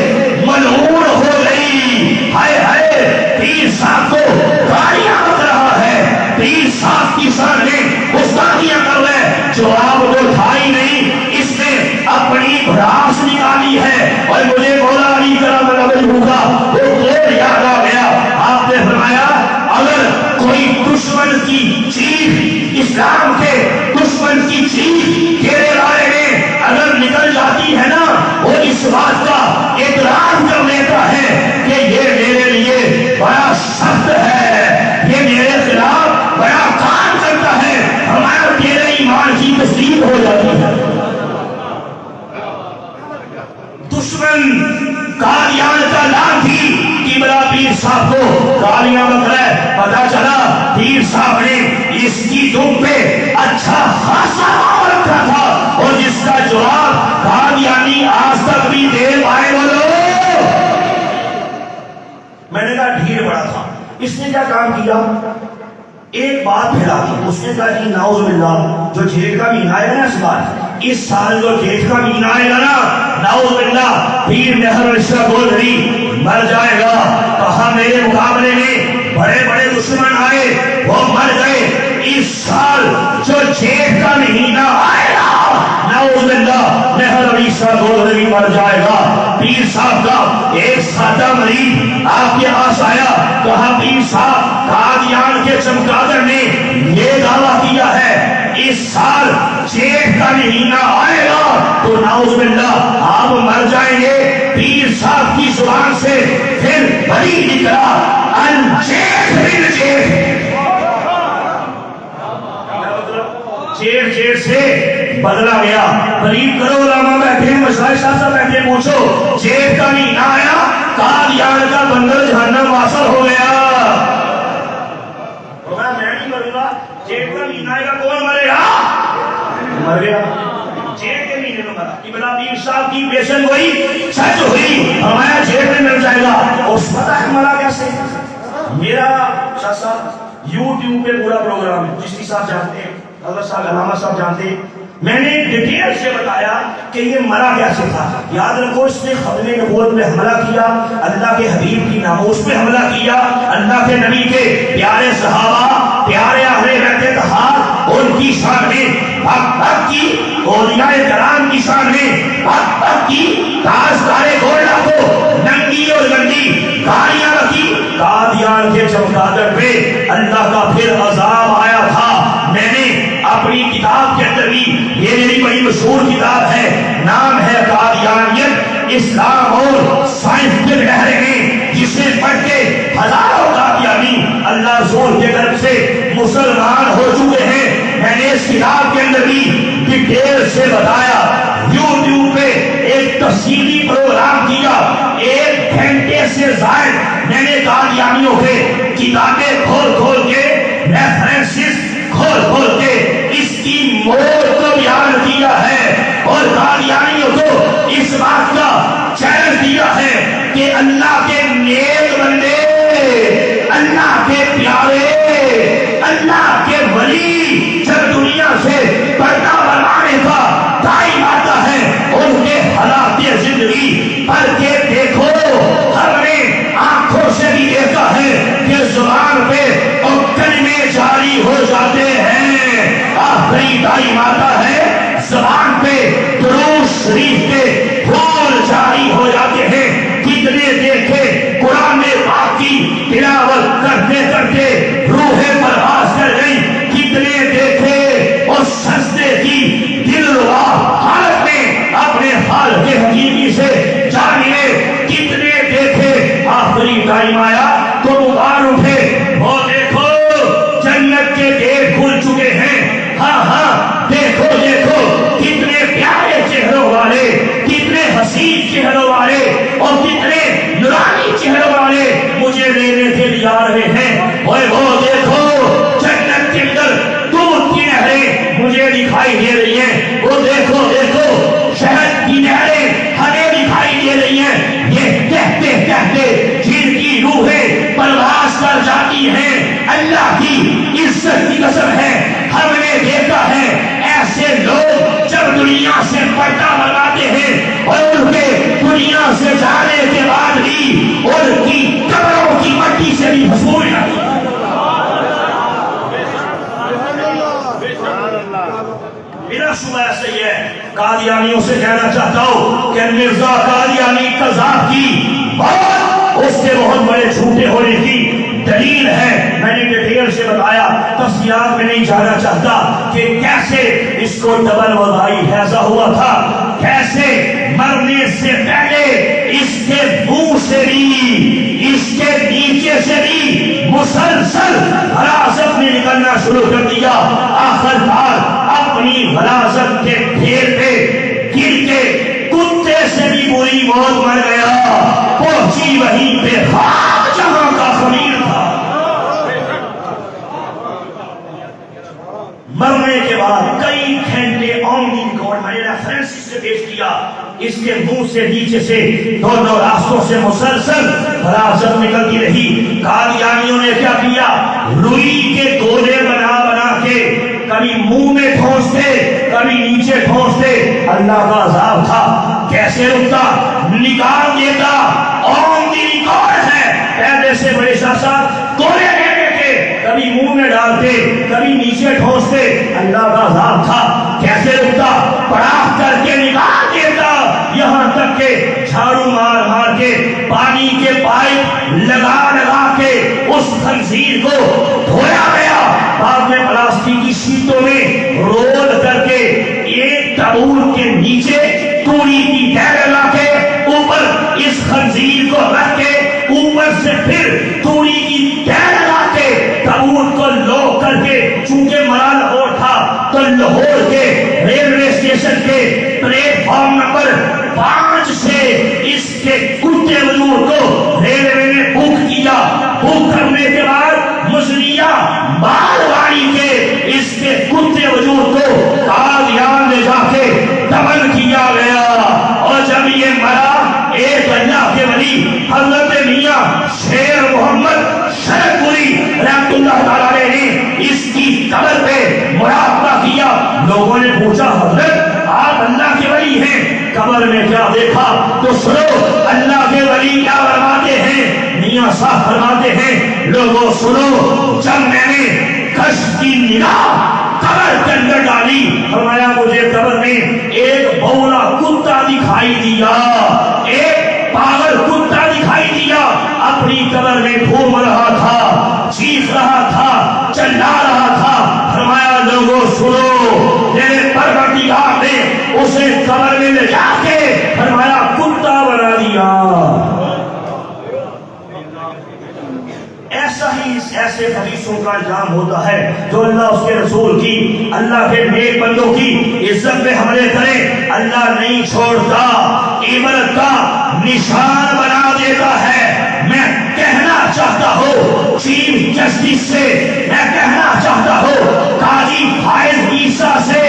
ملعون ہو گئی. ہائے ہائے پیر صاحب کو گالیاں بک رہا ہے پیر صاحب کی سامنے گستاخیاں کر رہے جواب وہ تھا ہی نہیں. اس نے اپنی بھڑاس نکالی ہے اور مجھے مولا علی کرم اللہ وجہہ کا وہ قول یاد آ گیا. آپ نے فرمایا اگر کوئی دشمن کی چیخ اسلام کے دشمن کی چیخ تیرے بارے میں اگر نکل جاتی ہے نا وہ اس بات کا اعتراف کر لیتا ہے کہ یہ میرے لیے بڑا سخت ہے یہ میرے خلاف بڑا کام کرتا ہے ہمارا تیرے ایمان کی تصدیق ہو جاتی ہے. دشمن قادیان کا نام تھی قبلہ پیر صاحب کو گالیاں بک رہے. پتا چلا پیر صاحب نے اس کی دم پہ اچھا خاصا نام رکھا تھا اور جس کا جواب قادیانی آج تک بھی دے پائے. بولو میں نے کہا ڈھیر بڑا تھا. اس نے کیا کام کیا ایک بات پھیلا دی. اس نے کہا کہ نعوذ باللہ جو جیٹ کا مہینہ آئے گا نا اس بار اس سال جو جیٹ کا مہینہ آئے گا نا نعوذ باللہ پیر مہر عشرہ گولری مر جائے گا. کہا میرے مقابلے میں بڑے بڑے دشمن آئے وہ مر گئے. اس سال جو جیٹ کا مہینہ آئے گا نعوذ باللہ مہر عشرہ گولری مر جائے گا. پیر صاحب کا ایک سادہ مریض آپ کے پاس آیا. کہا پیر صاحب قادیان کے چمگادڑ نے یہ دعویٰ کیا ہے اس سال جیٹ کا مہینہ آئے گا تو نعوذ باللہ آپ مر جائیں گے. پیر صاحب کی زبان سے پھر بڑی نکلا انجیٹ بن جیٹ. جیٹ جیٹ سے بدلا گیا. قریب کرو علماء بیٹھے مشاہد صاحب بیٹھے پوچھو جیٹ کا مہینہ آیا قادیان کا بندر جہنم واصل ہو گیا. میں نہیں مروں گا جیٹ کا مہینہ آئے گا کون مرے گا مر گیا. جیٹ کے مہینے میں مرا. قبلہ پیر صاحب کی پیشن ہوئی سچ ہوئی ہمارا جیٹ میں مل جائے گا. اور پتہ ہے مرا کیسے میرا شاہ صاحب یوٹیوب پہ پورا پروگرام ہے جس کی صاحب جانتے ہیں حضرت صاحب علامہ صاحب جانتے ہیں. میں نے ڈیٹیل سے بتایا کہ یہ مرا کیسے تھا. یاد رکھو اس نے ختم نبوت پہ حملہ کیا اللہ کے حبیب کی ناموس پہ حملہ کیا اللہ کے نبی کے پیارے صحابہ پیارے اہل بیت اطہار ان کی شان میں حق حق کی اولیاء کرام کی شان میں حق حق کی تاجدار گولڈا کو ننگی اور گندی گالیاں رکھی. قادیان کے چمگادڑ پہ اللہ کا پھر عذاب آیا تھا. میں نے اپنی کتاب کے اندر بھی یہ میری بڑی مشہور کتاب ہے نام ہے قادیانیت اسلام اور سائنس کے لہرے میں جسے پڑھ کے ہزاروں قادیانی اللہ رسول کے طرف سے مسلمان ہو چکے ہیں. میں نے اس کتاب کے اندر بھی ڈیٹیل سے بتایا. یوٹیوب پہ ایک تفصیلی پروگرام کیا 1 گھنٹے سے زائد میں نے قادیانیوں کے کتابیں کھول کھول کے ریفرنسز کھول کھول کے اس کی موت کو بیان کیا ہے اور قادیانیوں کو اس بات کا چیلنج دیا ہے کہ اللہ کے نیک بندے، اللہ کے پیارے، اللہ کے ولی جب دنیا سے پردہ بنانے کا ٹائم آتا ہے ان کے حالات زندگی پڑھ کے دیکھو. ہم نے آنکھوں سے بھی دیکھا ہے کہ زبان پہ اور کلمے جاری ہو جاتے ہیں. آخری ٹائم آتا ہے زبان پہ درود شریف کے پھول جاری ہو جاتے ہیں. کتنے دیکھے قرآن پاک کی تلاوت کرتے کرتے روحیں پرواز کر گئی. کتنے دیکھے اور سجدے کی دلربا حالت میں اپنے حال کے حقیقی سے جانیے. کتنے دیکھے آخری ٹائم آیا تو پکار اٹھے. وہ دیکھو جنت کے گیٹ کھل چکے ہیں. ہاں ہاں دیکھو دیکھو کتنے پیارے چہروں والے، کتنے حسین چہروں والے اور کتنے نورانی چہروں والے مجھے لینے کے لیے آ رہے ہیں. وہ دیکھو جنت کے اندر دودھ کی نہریں مجھے دکھائی دے رہی ہیں. وہ دیکھو دیکھو شہد کی نہریں ہمیں دکھائی دے رہی ہیں. یہ کہتے کہتے جن کی روحیں پرواز کر جاتی ہیں، اللہ کی عزت کی قسم ہے ہم نے دیکھا ہے ایسے لوگ جب دنیا سے پردہ لگاتے ہیں اور ان کے دنیا سے جانے کے بعد بھی ان کی قبروں کی مٹی سے بھی بھسور جاتی ہے. میرا شبہ ایسا ہی ہے. قادیانیوں سے کہنا چاہتا ہوں کہ مرزا قادیانی قذاب کی بات اس کے بہت بڑے جھوٹے ہونے کی دلیل ہے. میں نے ڈیٹیل سے بتایا، تفصیلات میں نہیں جانا چاہتا کہ کیسے اس کو ڈبل وبائی ہیضہ ہوا تھا، کیسے مرنے سے پہلے اس کے منہ سے بھی اس کے نیچے سے بھی مسلسل غلاظت میں نکلنا شروع کر دیا. آخر کار اپنی غلاظت کے ڈھیر پہ گر کے کتے سے بھی بری موت مر گیا. پہنچی وہیں پہ خاک جہاں کا خمیر تھا. مرنے کے بعد کئی گھنٹے آن دی ریکارڈ میں نے ریفرنس سے پیش کیا. اس کے منہ سے نیچے سے دونوں راستوں سے مسلسل غلاظت نکلتی رہی. قادیانیوں نے کیا کیا؟ روئی کے گولے بنا بنا کے کبھی منہ میں ٹھونستے کبھی نیچے ٹھونستے. اللہ کا عذاب تھا. کیسے رکتا؟ نکال دیتا. آن دی ریکارڈ ہے. پہلے سے بڑے شاہ گولے کبھی منہ میں ڈالتے کبھی نیچے ٹھونستے. اللہ کا عذاب تھا. کیسے رکتا؟ پڑاخ کر کے نکال دیتا. یہاں تک کہ جھاڑو مار مار کے پانی کے پائپ لگا لگا کے اس خنزیر کو دھویا گیا. بعد میں پلاسٹک کی شیٹوں میں رول کر کے ایک تابوت کے نیچے توڑی کی ڈیر لگا کے اوپر اس خنزیر کو رکھ کے اوپر سے پھر توڑی کی ڈیر لگا کے تابوت کو لو کر کے، چونکہ مرا لاہور تھا تو لاہور کے ریلوے اسٹیشن کے پلیٹ فارم نمبر 5 سے اس کے کتے وجود کو ریلوے نے بک کیا. بک کرنے کے بعد مجریہ مالواڑی کے اس کے کتے وجود کو قادیان لے جا کے دفن کیا گیا. اور جب یہ مرا، ایک اللہ کے ولی حضرت میاں شیر محمد شرف پوری رحمت اللہ تعالی نے اس کی قبر پہ مراقبہ کیا. لوگوں نے پوچھا حضرت آپ اللہ کے ولی ہیں، قبر میں کیا دیکھا؟ تو سنو اللہ کے ولی کیا فرماتے ہیں. میاں صاحب فرماتے ہیں لوگوں سنو، جب میں نے کشف کی نگاہ قبر کے اندر ڈالی، فرمایا مجھے قبر میں ایک بولا کتا دکھائی دیا، ایک پاگل کتا دکھائی دیا. اپنی قبر میں گھوم رہا تھا، چیخ رہا تھا، چلا رہا تھا. فرمایا لوگوں سنو، میرے پروردگار نے اسے قبر میں لے جا کے فرمایا کتا بنا دیا. ایسا ہی ایسے حدیثوں کا انجام ہوتا ہے جو اللہ اس کے رسول کی، اللہ کے نیک بندوں کی عزت میں حملے کرے. اللہ نہیں چھوڑتا، عبرت کا نشان بنا دیتا ہے. میں کہنا چاہتا ہوں چیف جسٹس سے، میں کہنا چاہتا ہوں قاضی فائز عیسیٰ سے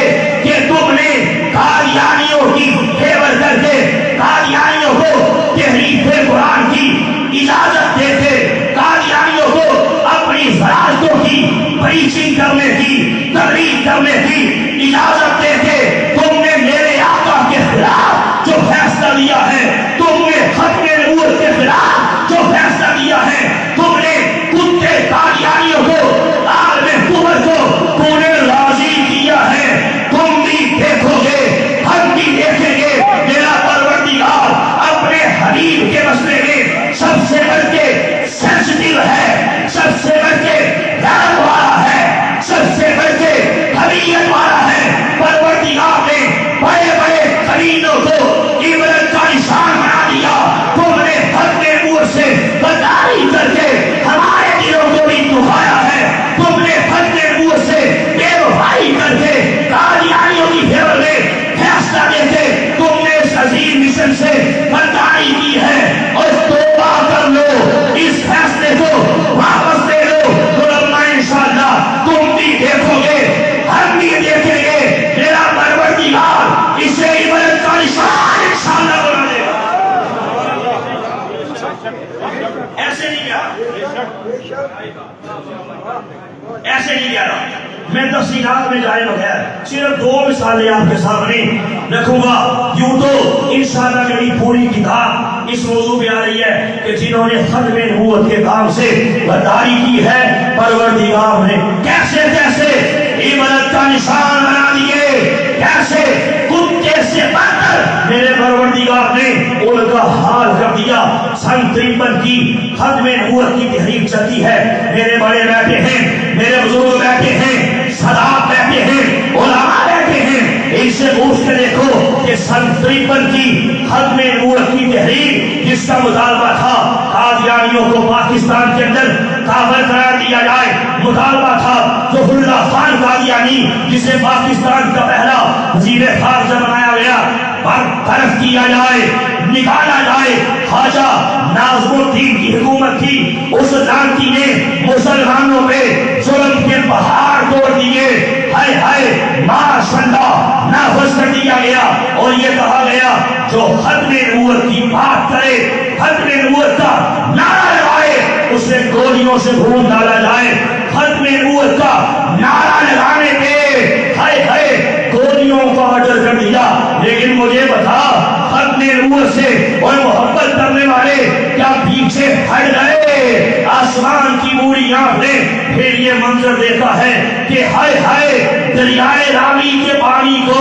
ایسے نہیں کہہ رہا میں تفصیلات میں جائے بغیر صرف 2 مثالیں آپ کے سامنے رکھوں گا. یوں تو انشاءاللہ میری پوری کتاب اس موضوع پہ آ رہی ہے کہ جنہوں نے ختم نبوت کے کام سے غداری کی ہے پروردگار نے کیسے کیسے عبادت کا نشان بنا دیے, کیسے کتے سے بدتر میرے پروردگار نے ان کا حال کر دیا. سن 53 کی ختم نبوت کی تحریک چلتی ہے, میرے بڑے بیٹھے ہیں, میرے بزرگ بیٹھے ہیں, سادات بیٹھے ہیں, علماء بیٹھے ہیں, ان سے پوچھ کے دیکھو کہ سن 53 کی ختم نبوت کی تحریک جس کا مطالبہ تھا قادیانیوں کو پاکستان کے اندر کافر قرار دیا جائے, مطالبہ تھا ظفر اللہ خان قادیانی جسے پاکستان کا پہلا وزیر خارجہ بنایا گیا برطرف کیا جائے, نکالا جائے. خواجہ ناظم الدین کی حکومت تھی, اس لعنتی نے مسلمانوں پہ ظلم کے پہاڑ توڑ دیے. ہائے ہائے ماشاءاللہ نافذ کر دیا گیا اور یہ کہا گیا جو ختم نبوت کی بات کرے, ختم نبوت کا نعرہ لگائے اسے گولیوں سے بھون ڈالا جائے. ختم نبوت کا نعرہ لگانے پہ ہائے ہائے گولیوں کا آرڈر کر دیا. لیکن مجھے بتا ختم نبوت سے اور محبت کرنے والے کیا پیچھے ہٹ گئے؟ آسمان کی بوڑھی آنکھ نے پھر یہ منظر دیکھا ہے کہ ہائے ہائے دریائے راوی کے پانی کو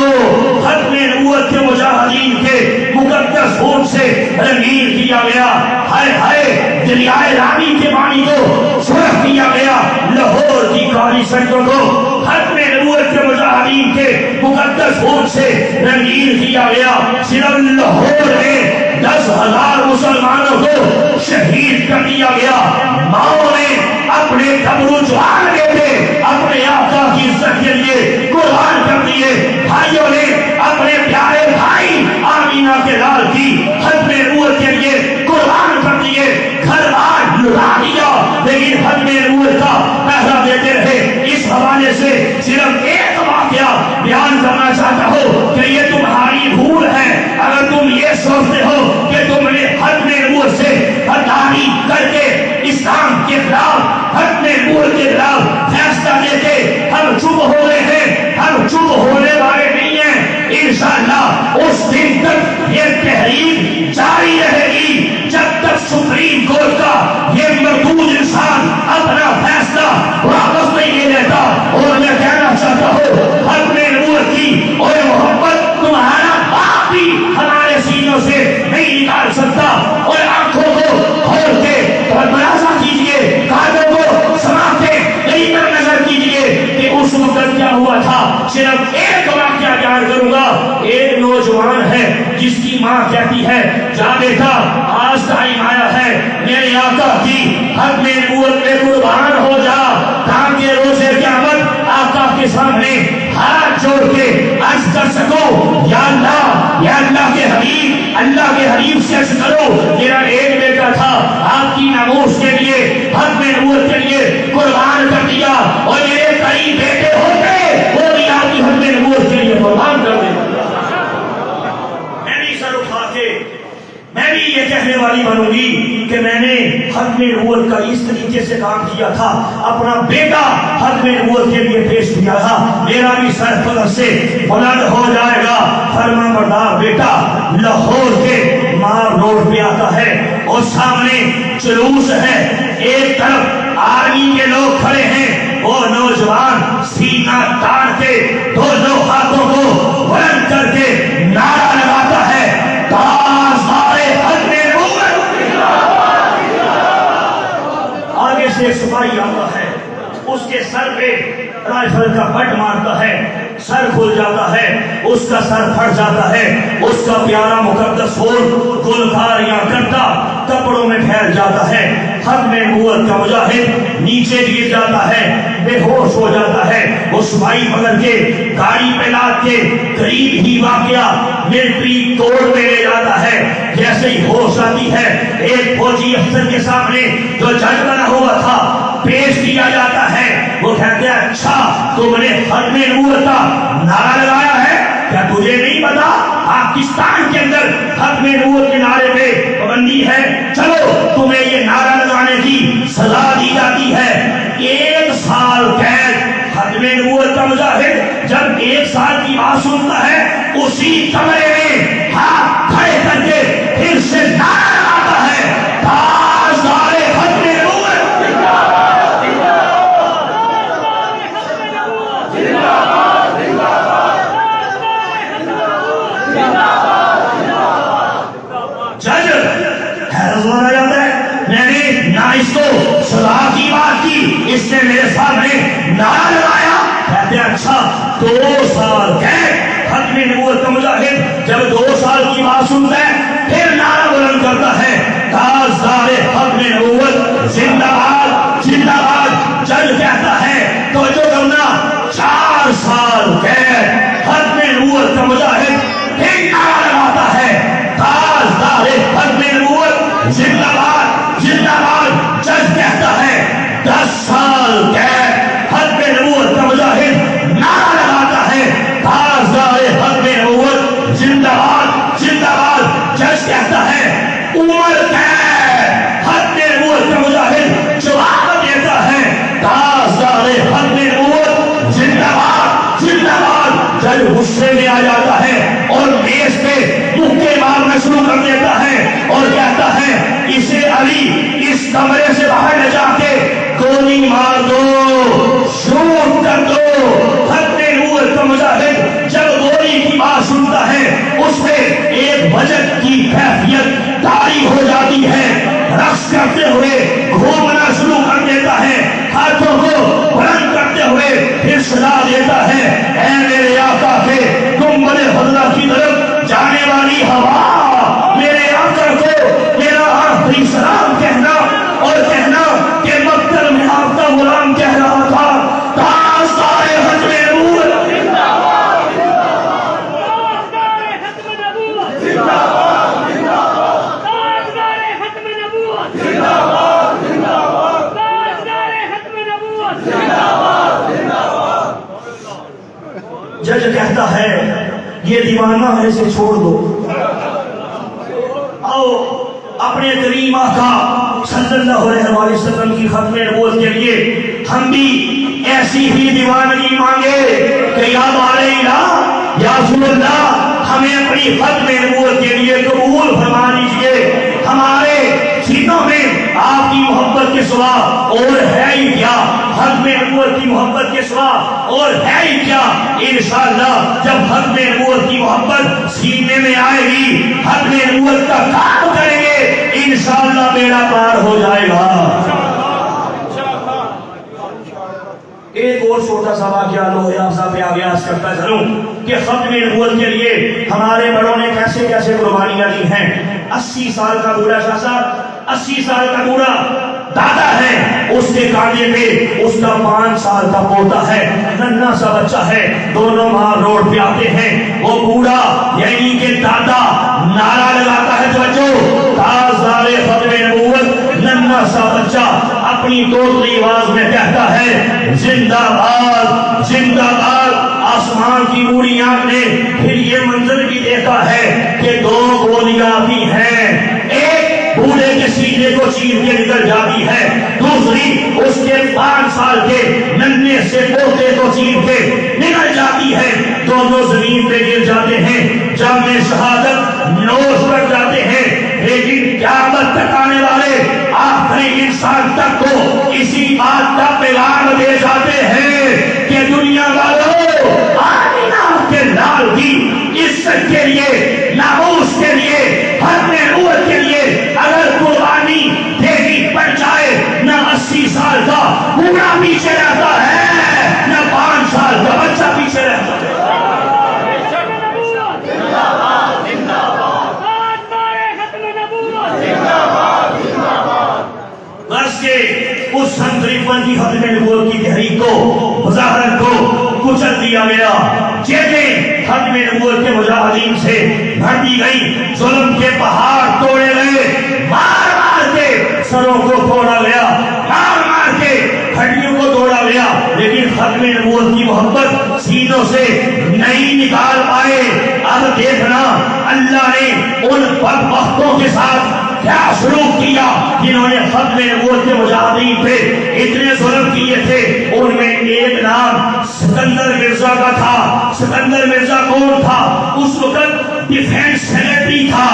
ختم نبوت کے مجاہدین کے مقدس خون سے رنگین کیا گیا. ہائے ہائے دریائے راوی کے پانی کو سرخ کیا گیا. لاہور کی کالی سڑکوں کو ختم نبوت کے مجاہدین کے مقدس خون سے رنگین کیا گیا. صرف لاہور میں 10,000 مسلمانوں کو شہید کر دیا گیا. ماؤں نے اپنے گھبرو جوان بیٹے اپنے آقا کی عزت کے لیے قربان کر دیے. بھائیوں نے اپنے پیارے بھائی آمینہ کے لال کی ختم نبوت کے لیے قربان کر دیے. گھر بار لٹا دیا لیکن ختم نبوت کا پہرا دیتے رہے. اس حوالے سے صرف ایک واقعہ بیان کرنا چاہتا ہوں کہ یہ تمہاری بھول ہے اگر تم یہ سوچتے ہو کہ تم نے ختم نبوت سے غداری کر کے اسلام کے خلاف ختم نبوت کے خلاف فیصلہ لے کے ہم چپ ہو گئے ہیں. ہم چپ ہونے والے نہیں ہیں. انشاءاللہ اس دن تک یہ تحریک جاری رہے گی جب تک سپریم کورٹ کا یہ مردود انسان اپنا فیصلہ واپس نہیں لے لیتا. اور میں کہنا چاہتا ہوں ختم نبوت کی اور محبت تمہارا باپ بھی ہمارے سینوں سے نہیں نکال سکتا. اور آنکھوں کو کھول کے ملاحظہ کیجئے, کانوں کو سماعت کے نظر کیجئے کہ اس وقت کیا ہوا تھا. صرف ایک واقعہ بیان کروں گا. ایک نوجوان ہے جس کی ماں کہتی ہے جا بیٹا آج ٹائم آیا ہے میرے آقا کی ختم نبوت میں قربان ہو جا تاکہ روزے قیامت آقا کے سامنے ہاتھ جوڑ کے عرض کر سکو یا اللہ کے حبیب, اللہ کے حبیب سے عرض کرو میرا ایک بیٹا تھا آپ کی ناموس کے لیے ختم نبوت کے لیے قربان کر دیا اور میرے کئی بیٹے ہوتے وہ بھی آپ کی ختم نبوت کے لیے قربان کر دے. میں بھی سر اٹھا کے میں بھی یہ کہنے والی بنوں گی کہ میں نے ختم نبوت کا اس طریقے سے کام کیا تھا, اپنا بیٹا ختم نبوت کے لیے پیش کیا تھا. میرا بھی سر فخر سے بلند ہو جائے گا. فرما بردار بیٹا لاہور کے مار روڈ پہ آتا ہے اور سامنے جلوس ہے, ایک طرف آرمی کے لوگ کھڑے ہیں, وہ نوجوان سینہ تان کے دونوں ہاتھوں کو بلند کر کے نعرہ لگاتا ہے آگے سے سپاہی آتا ہے, اس کے سر پہ رائفل کا بٹ مارتا ہے, سر کھل جاتا ہے, اس کا سر پھٹ جاتا ہے, اس کا پیارا مقدس خون گلکاریاں کرتا کپڑوں میں پھیل جاتا ہے. ختم نبوت کا مجاہد نیچے گر جاتا ہے, بے ہوش ہو جاتا ہے. وہ سپاہی پکڑ کے گاڑی پہ لاد کے قریب ہی واقعہ ملٹری کورٹ میں لے جاتا ہے. جیسے ہی ہوش آتی ہے ایک فوجی افسر کے سامنے جو جج بنا ہوا تھا پیش کیا جاتا ہے. وہ کہتے ہیں اچھا تم نے ختم نبوت کا نعرہ لگایا ہے, کیا تجھے نہیں پتا پاکستان کے اندر ختم نبوت کے نعرے پہ پابندی ہے, چلو تمہیں یہ نعرہ لگانے کی سزا دی جاتی سنتا ہے اسی کمرے میں ہاتھ کھڑے کر کے پھر سے نعرہ لگاتا ہے تاجدار ختم نبوت جج حیرت ہو جاتا ہے میں نے نہ اس کو سزا کی بات کی اس نے میرے سامنے نعرہ لگایا کہتے ہیں اچھا 2 سال قید ختم نبوت کا مجاہد جب 2 سال کی بات سنتا ہے پھر نعرہ بلند کرتا ہے تاجدار ختم نبوت زندہ باد زندہ باد جج کہتا ہے توجہ کرنا 4 سال قید ختم نبوت کا مجاہد پھر نعرہ لگاتا ہے تاجدار ختم نبوت زندہ باد زندہ باد جج کہتا ہے 10 سال قید ختم نبوت کا مجاہد نعرہ لگاتا ہے تاجدار ختم نبوت زندہ باد زندہ باد جج کہتا ہے عمر قید ختم نبوت کا مجاہد جواب دیتا ہے تاجدار ختم نبوت زندہ باد زندہ باد جج غصے میں آ جاتا ہے اور میز پہ مکے مارنا شروع کر دیتا ہے اور کہتا ہے اسے علی اس کمرے سے باہر لے جا کے گولی مار دو شوٹ کر دو ختم نبوت کا مجاہد جب گولی کی بات سنتا ہے اس پہ ایک وجد کی کیفیت طاری ہو جاتی ہے رقص کرتے ہوئے گھومنا شروع کر دیتا ہے ہاتھوں کو بلند کرتے ہوئے پھر صدا دیتا ہے اے میرے آقا کے گنبد خضرا کی طرف جانے والی ہوا میرے آقا کو میرا آخری سلام کہنا اور کہنا کہ مکتب میں آپ کا غلام کہہ رہا تھا تاجدار ختم نبوت جج کہتا ہے یہ دیوانہ ہے اسے چھوڑ دو آؤ اپنے کریم آقا صلی اللہ علیہ وسلم کی ختم نبوت کے لیے ہم بھی ایسی ہی دیوانگی مانگے کہ یا بارے الہ یا رسول اللہ ہمیں اپنی ختم نبوت کے لیے قبول فرما لیجئے ہمارے سینوں میں آپ کی محبت کے سوا اور ہے ہی کیا ختم نبوت کی محبت کے سوا اور ہے ہی کیا انشاءاللہ جب ختم نبوت کی محبت سینے میں آئے گی ختم نبوت کا کام کریں گے انشاءاللہ بیڑا پار ہو جائے گا ایک اور چھوٹا سا واقعہ لوہے افزا پہ آگے آس کرتا چلوں کہ ختم نبوت کے لیے ہمارے بڑوں نے کیسے کیسے قربانیاں دی ہیں 80 سال کا بوڑھا شاہ صاحب 80 سال کا بوڑھا دادا ہے اس کے کاندھے پہ اس کا 5 سال کا پوتا ہے ننھا سا بچہ ہے دونوں ماں روڈ پہ آتے ہیں وہ بوڑھا یعنی کہ دادا نعرہ لگاتا ہے توجہ تاجدار ختم نبوت ننھا سا بچہ اپنی توتلی آواز میں کہتا ہے زندہ باد زندہ باد آسمان کی بوڑھی آنکھ نے پھر یہ منظر بھی دیکھا ہے کہ 2 گولیاں آتی ہیں ایک بوڑھے کے سینے کو چیر کے نکل جاتی ہے دوسری اس کے 5 سال کے ننھے سے پوتے کو چیر کے نکل جاتی ہے دونوں زمین پہ گر جاتے ہیں جام شہادت نوش کر جاتے ہیں لیکن قیامت تک آنے والے آخری انسان تک کو اسی بات کا پیغام دے جاتے ہیں کہ دنیا والوں آمینہ کے لال کی عزت کے لیے ناموس کے لیے ختم نبوت کے لیے اگر قربانی دینی پڑ جائے نہ 80 سال کا بوڑھا پیچھے رہتا ہے نہ 5 سال کا بچہ پیچھے رہتا ہے اس سنتریفن کی ختم نبوت کی تحریک کو مظاہرت کو کچل دیا گیا جیسے ختم نبوت کے مجاہدین سے بھر دی گئی ظلم کے پہاڑ توڑے گئے مار مار کے سروں کو توڑا گیا مار مار کے ہڈیوں کو توڑا گیا لیکن ختم نبوت کی محبت سینوں سے نہیں نکال پائے اب دیکھنا اللہ نے ان بدبختوں کے ساتھ کیا سلوک کیا؟ جنہوں نے ختم نبوت کے مجاہدین پہ اتنے ظلم کیے تھے، ان میں ایک نام سکندر مرزا کا تھا۔ سکندر مرزا کون تھا؟ اس وقت ڈیفینس سیکرٹری تھا۔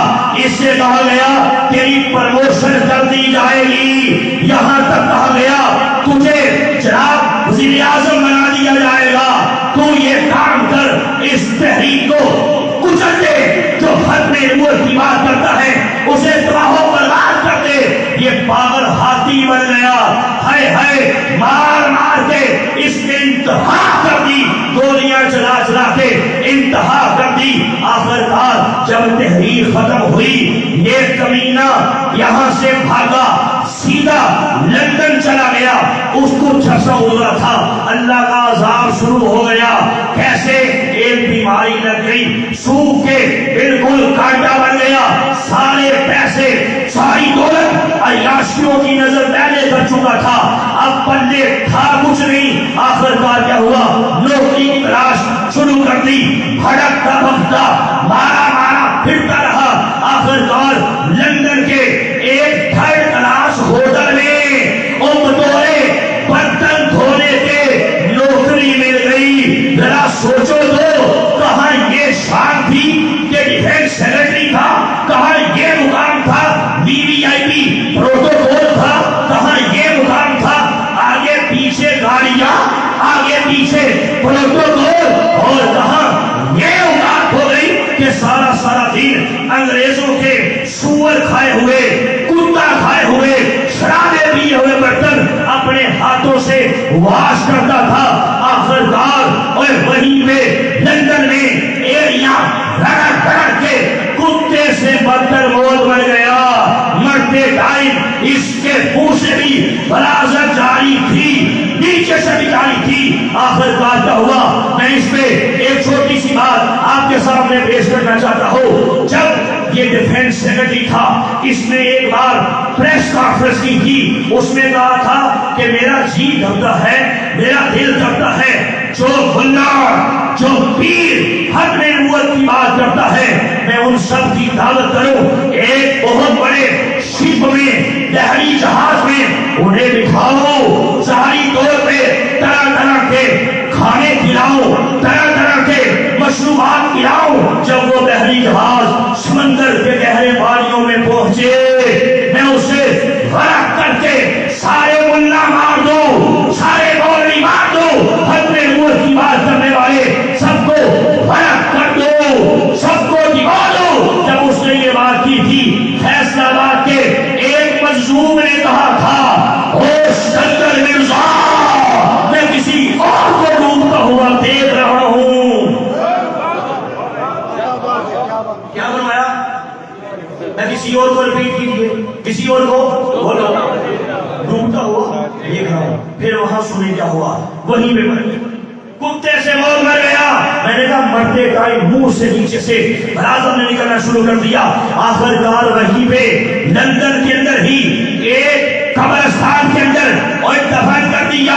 اس سے کہا گیا تیری پروموشن کر دی جائے گی، یہاں تک کہا گیا تجھے جناب وزیر اعظم بنا دیا جائے گا، تو یہ کام کر، اس تحریک کو کچل دے، جو ختم نبوت کی بات کرتا ہے اسے تباہ و برباد کر دے۔ یہ پاگل ہاتھی بن گیا، ہائے ہائے، مار مار کے اس نے انتہا کر دی، گولیاں چلا چلا کے انتہا کر دی۔ آخرکار جب تحریر ختم ہوئی، یہ کمینہ یہاں سے بھاگا، سیدھا لندن چلا گیا۔ اس کو جھنسا ہوا تھا، اللہ کا عذاب شروع ہو گیا۔ کیسے؟ ایک بیماری لگ گئی، سوکھ کے بالکل کانٹا بن گیا، سارے پیسے ساری دولت عیاشیوں کی نظر پہلے کر چکا تھا، اب پلے تھا کچھ نہیں۔ آخرکار کیا ہوا؟ نوکری کی تلاش شروع کر دی، بھڑکتا بھٹکتا مارا مارا پھرتا رہا۔ آخرکار لندن کے ایک تھرڈ کلاس ہوٹل میں بطورے برتن دھونے کے نوکری مل گئی۔ ذرا سوچو تو، کہاں یہ شان تھی کہ ڈیفینس سیکرٹری تھا، کہاں یہ مقام تھا VVIP پروٹوکول تھا، کہاں یہ مقام تھا آگے پیچھے گاڑیاں، آگے پیچھے پروٹوکول، اور کہاں یہ اوقات ہو گئی کہ سارا سارا دن انگریزوں کے سور کھائے ہوئے، کتا کھائے ہوئے، شرابے پیے ہوئے برتن اپنے ہاتھوں سے واش کرتا تھا۔ آخرکار اور وہیں پہ لندن میں ایریا رگڑ رگڑ کے کتے سے بدتر موت بن گیا۔ مرتے ٹائم اس کے منہ سے بھی بلازت جاری تھی، نیچے سے بھی جاری تھی۔ آخرکار کیا ہوا؟ میں اس پہ ایک چھوٹی سی بات آپ کے سامنے پیش کرنا چاہتا ہوں۔ جب یہ ڈیفینس سیکرٹری تھا، اس نے ایک بار پریس کانفرنس کی تھی، اس میں کہا تھا کہ میرا جی کرتا ہے، میرا دل کرتا ہے، جو ملا، جو پیر ختم نبوت کی بات کرتا ہے، میں ان سب کی دعوت کروں، ایک بہت بڑے شپ میں، بحری جہاز میں انہیں بٹھاؤ، ظاہری طور پہ طرح طرح کے کھانے کھلاؤ، طرح طرح کے مشروبات پلاؤ۔ جب وہ بحری جہاز سمندر کے گہرے پانیوں میں پہنچے، میں اسے غرق کر کے سارے ملا مار دو، سارے مولوی مار دو، ختم نبوت کی بات کرنے والے سب کو غرق کر دو، سب کو ڈبا دو۔ جب اس نے یہ بات کی تھی، فیصلہ آباد کے ایک مظلوم نے کہا تھا، او سکندر مرزا، میں کسی اور کو ڈوبتا ہوا دیکھ رہا ہوں۔ کیا فرمایا؟ میں کسی اور کو ریپیٹ کیجیے، کسی اور کو بولو، ڈوبتا ہوا دیکھ رہا ہوں۔ پھر وہاں سنیں کیا ہوا، وہیں پہ مر گیا، کتے سے موت مر گیا۔ میں نے کہا مرتے ٹائم منہ سے نیچے سے بلازم نے نکلنا شروع کر دیا۔ آخرکار وہیں پہ لندن کے اندر ہی ایک قبرستان کے اندر اور دفن کر دیا۔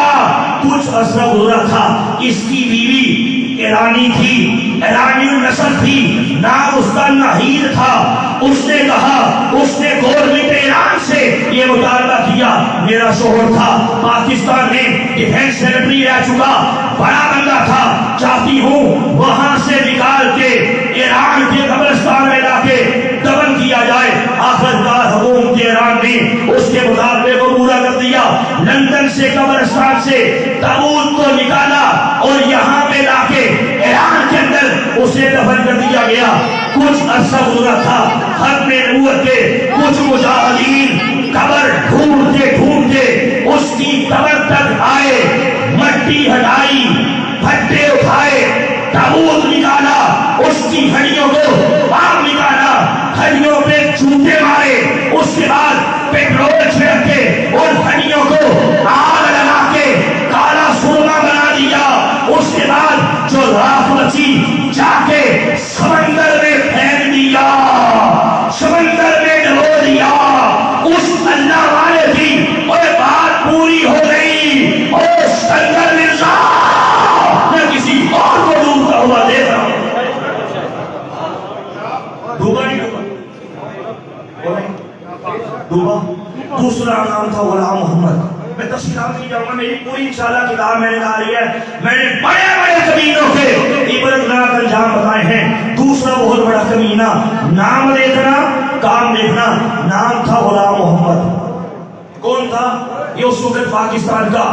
کچھ عرصہ گزرا تھا، اس کی بیوی ایرانی تھی، ایرانی نسل تھی، نام اس کا نہید تھا۔ اس نے کہا، اس نے گورنمنٹ ایران سے یہ مطالبہ کیا، میرا شوہر تھا پاکستان میں ڈیفینس سیکرٹری رہ چکا، بڑا بندہ تھا، چاہتی ہوں وہاں سے نکال کے ایران کے قبرستان میں لا کے دفن کیا جائے۔ آخرکار حکومت ایران نے اس کے مطالبے کو پورا کر دیا، لندن سے قبرستان سے تابوت کو نکالا اور یہاں پہ لا کے ایران کے اندر اسے دفن کر دیا گیا۔ کچھ عرصہ گزرا تھا، ختم نبوت کے کچھ مجاہدین قبر ڈھونڈتے ڈھونڈتے اس کی قبر تک آئے، مٹی ہٹائی، پھٹے اٹھائے، تابوت نکالا، اس کی ہڈیوں کو باہر نکالا، ہڈیوں پہ چوٹے مارے، اس کے بعد پیٹرول چھڑک کے اور ہڈیوں کو آگ لگا کے کالا سرما بنا دیا۔ اس کے بعد جو راکھ بچی جا کے سمندر میں پھینک دیا، سمندر میں ڈبو دیا۔ دوسرا نام تھا غلام محمد. میں تفصیلات نہیں جاؤں گا, میری پوری انشاءاللہ کتاب میں نے نکالی ہے. میں نے بڑے بڑے کمینوں کے عبرتناک انجام بتائے ہیں. دوسرا بہت بڑا کمینہ, نام دیکھنا کام دیکھنا, نام تھا غلام محمد. کون تھا یہ؟ اس وقت پاکستان کا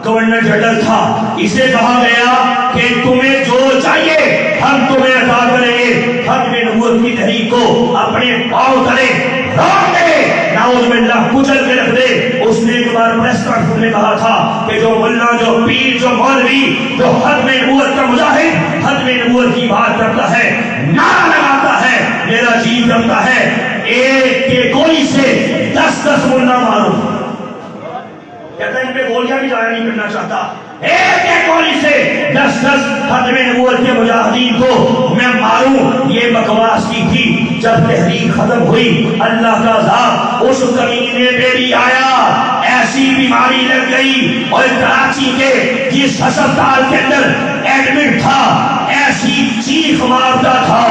گورنر جنرل تھا. اسے کہا گیا کہ تمہیں جو چاہیے ہم تمہیں عطا کریں گے. ختم نبوت کی تحریک کو اپنے پاؤں تلے روک دے, نعوذ باللہ کچل کے رکھ دے. اس نے ایک بار پریس کانفرنس میں کہا تھا کہ جو ملا, جو پیر, جو مولوی, جو ختم نبوت کا مجاہد ختم نبوت کی بات کرتا ہے, نعرہ لگاتا ہے, میرا جی کرتا ہے ایک کے گولی سے 10 ملا مارو. کہتا ہے ان پہ گولیاں بھی ضائع نہیں کرنا چاہتا. ایک ایک گولی سے 10 ختم نبوت کے مجاہدین کو میں ماروں. یہ بکواس کی تھی. جب تحریک ختم ہوئی اللہ کا عذاب اس کمینے پہ بھی آیا. ایسی بیماری لگ گئی اور کراچی کے جس ہسپتال کے اندر ایڈمٹ تھا ایسی چیخ مارتا تھا,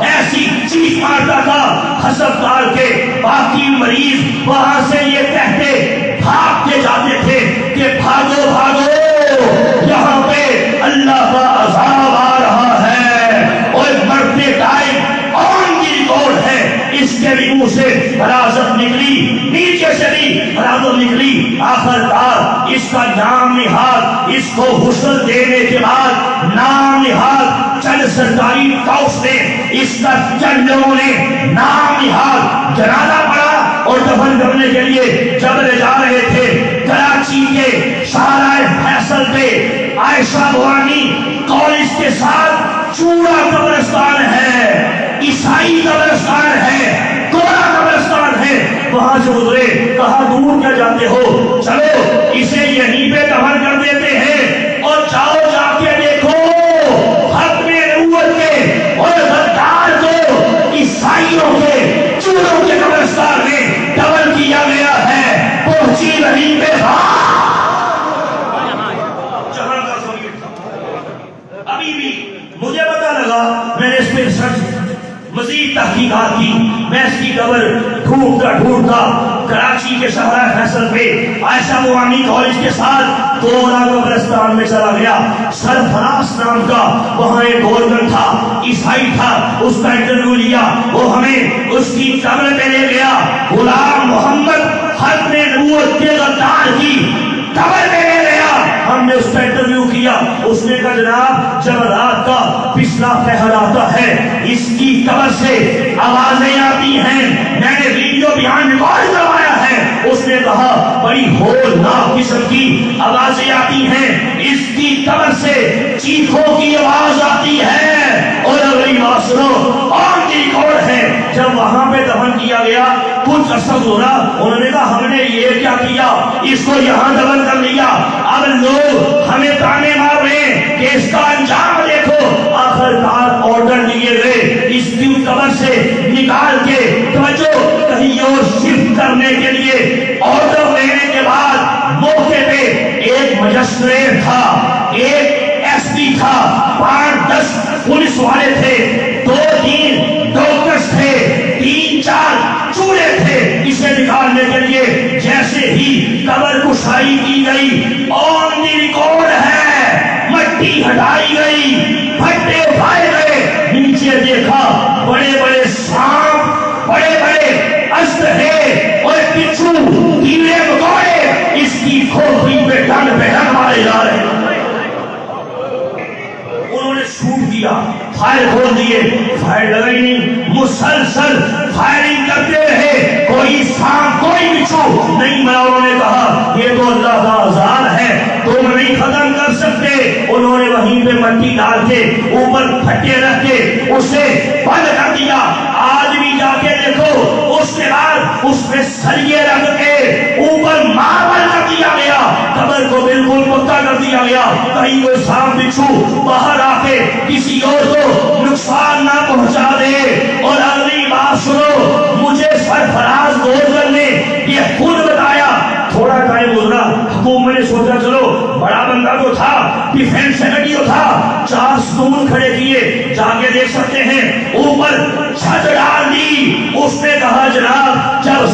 ایسی چیخ مارتا تھا. ہسپتال کے باقی مریض وہاں سے یہ کہتے بھاگ کے جاتے تھے کہ بھاگو بھاگو, یہاں پہ اللہ کا عذاب آ رہا ہے. اور مرتے ٹائم آن کی ریکارڈ ہے. اس کے بھی منہ سے حراست نکلی, نیچے سے بھی حراست نکلی. آخر کار اس کا نام نہاد, اس کو غسل دینے کے بعد نام نہاد چند سرکاری کاؤس نے, اس کا چند لوگوں نے نام نہاد. جنازہ پڑا اور دفن کرنے کے لیے جب لے جا رہے تھے کراچی کے شاہراہ فیصل پہ عائشہ بھوانی کالج کے ساتھ چوڑا قبرستان ہے, عیسائی قبرستان ہے, کوڑا قبرستان ہے. وہاں سے گزرے, کہا دور کیا جاتے ہو, چلو اسے یہیں پہ دفن کر دیتے ہیں اور جاؤ جا کے دیکھو ختم نبوت کے اور غدار کو عیسائیوں کے چوڑوں کے قبرستان میں دفن کیا گیا ہے. پہنچی وہیں پہ جہاں کا ضمیر تھا. ابھی بھی مجھے پتا لگا, میں نے اس پہ ریسرچ مزید تحقیقات کی. میں اس کی قبر ڈھونڈتا کراچی کے شاہراہ فیصل پہ عائشہ بھوانی کالج کے ساتھ کوڑا قبرستان میں چلا گیا. سرفراز نام کا وہاں ایک گورنر تھا, عیسائی تھا. اس کا انٹرویو لیا, وہ ہمیں اس کی قبر پہ لے گیا. غلام محمد ختم نبوت کے غدار کی قبر پہ لے گیا. ہم نے اس کا انٹرویو کیا. اس نے کہا جناب جب رات کا پچھلا پہر آتا ہے اس کی قبر سے آوازیں آتی ہیں. میں نے ویڈیو بیان ریکارڈ کروایا ہے. اس نے کہا بڑی ہولناک قسم کی آوازیں آتی ہیں, اس کی قبر سے چیخوں کی آواز آتی ہے. اور اگلی بات سنو, آن کی ریکارڈ ہے جب وہاں پہ دفن کیا گیا کچھ عرصہ گزرا, انہوں نے کہا ہم نے یہ کیا کیا, اس کو یہاں دفن کر لیا. اب لوگ ہمیں تانے مار رہے ہیں کہ اس کا انجام دیکھو. آخر کار آرڈر دیے گئے اس کی قبر سے نکال کے توجہ کہیں اور شفٹ کرنے کے لیے. آرڈر لینے کے بعد موقع پہ ایک مجسٹریٹ تھا, ایک ایس پی تھا, 5-10 پولیس والے تھے, 2-3 ڈاکٹرز تھے, 3-4 چوڑے تھے. اسے نکالنے کے لیے جیسے ہی قبر کشائی کی گئی, آن دی ریکارڈ ہے, مٹی ہٹائی گئی, پھٹے اٹھائے گئے, نیچے دیکھا بڑے بڑے سانپ, بڑے بڑے اسلحے اور بچھو, کیڑے مکوڑے اس کی کھوپڑی پہ ڈنڈ مارے جا رہے ہیں. انہوں نے شوٹ کیا, فائر کھول دیے, فائر لگائی نہیں, مسلسل فائرنگ کرتے رہے, کوئی سانپ کوئی بچھو نہیں مرا. انہوں نے کہا یہ تو اللہ کا عذاب ہے, تم نہیں ختم کر سکتے. انہوں نے وہیں پہ مٹی ڈال کے اوپر پھٹے رکھ کے اسے بند کر دیا. آج بھی جا کے دیکھو, اس کے بعد اس پہ سریے رکھ کے اوپر ماربل کر دیا گیا, قبر کو بالکل پکا کر دیا گیا. کہیں کوئی سانپ بچھو باہر آ کے کسی اور کو نقصان نہ پہنچا دے. اور اگلی بات سنو, مجھے سرفراز گورنر نے یہ خود بتایا. تھوڑا ٹائم گزرا, حکومت نے سوچا چلو بڑا بندہ تو تھا, ڈیفینس سیکرٹری تو تھا, 4 ستون کھڑے کیے, جا کے دیکھ سکتے ہیں, اوپر چھت ڈال دی. اس نے کہا جناب جب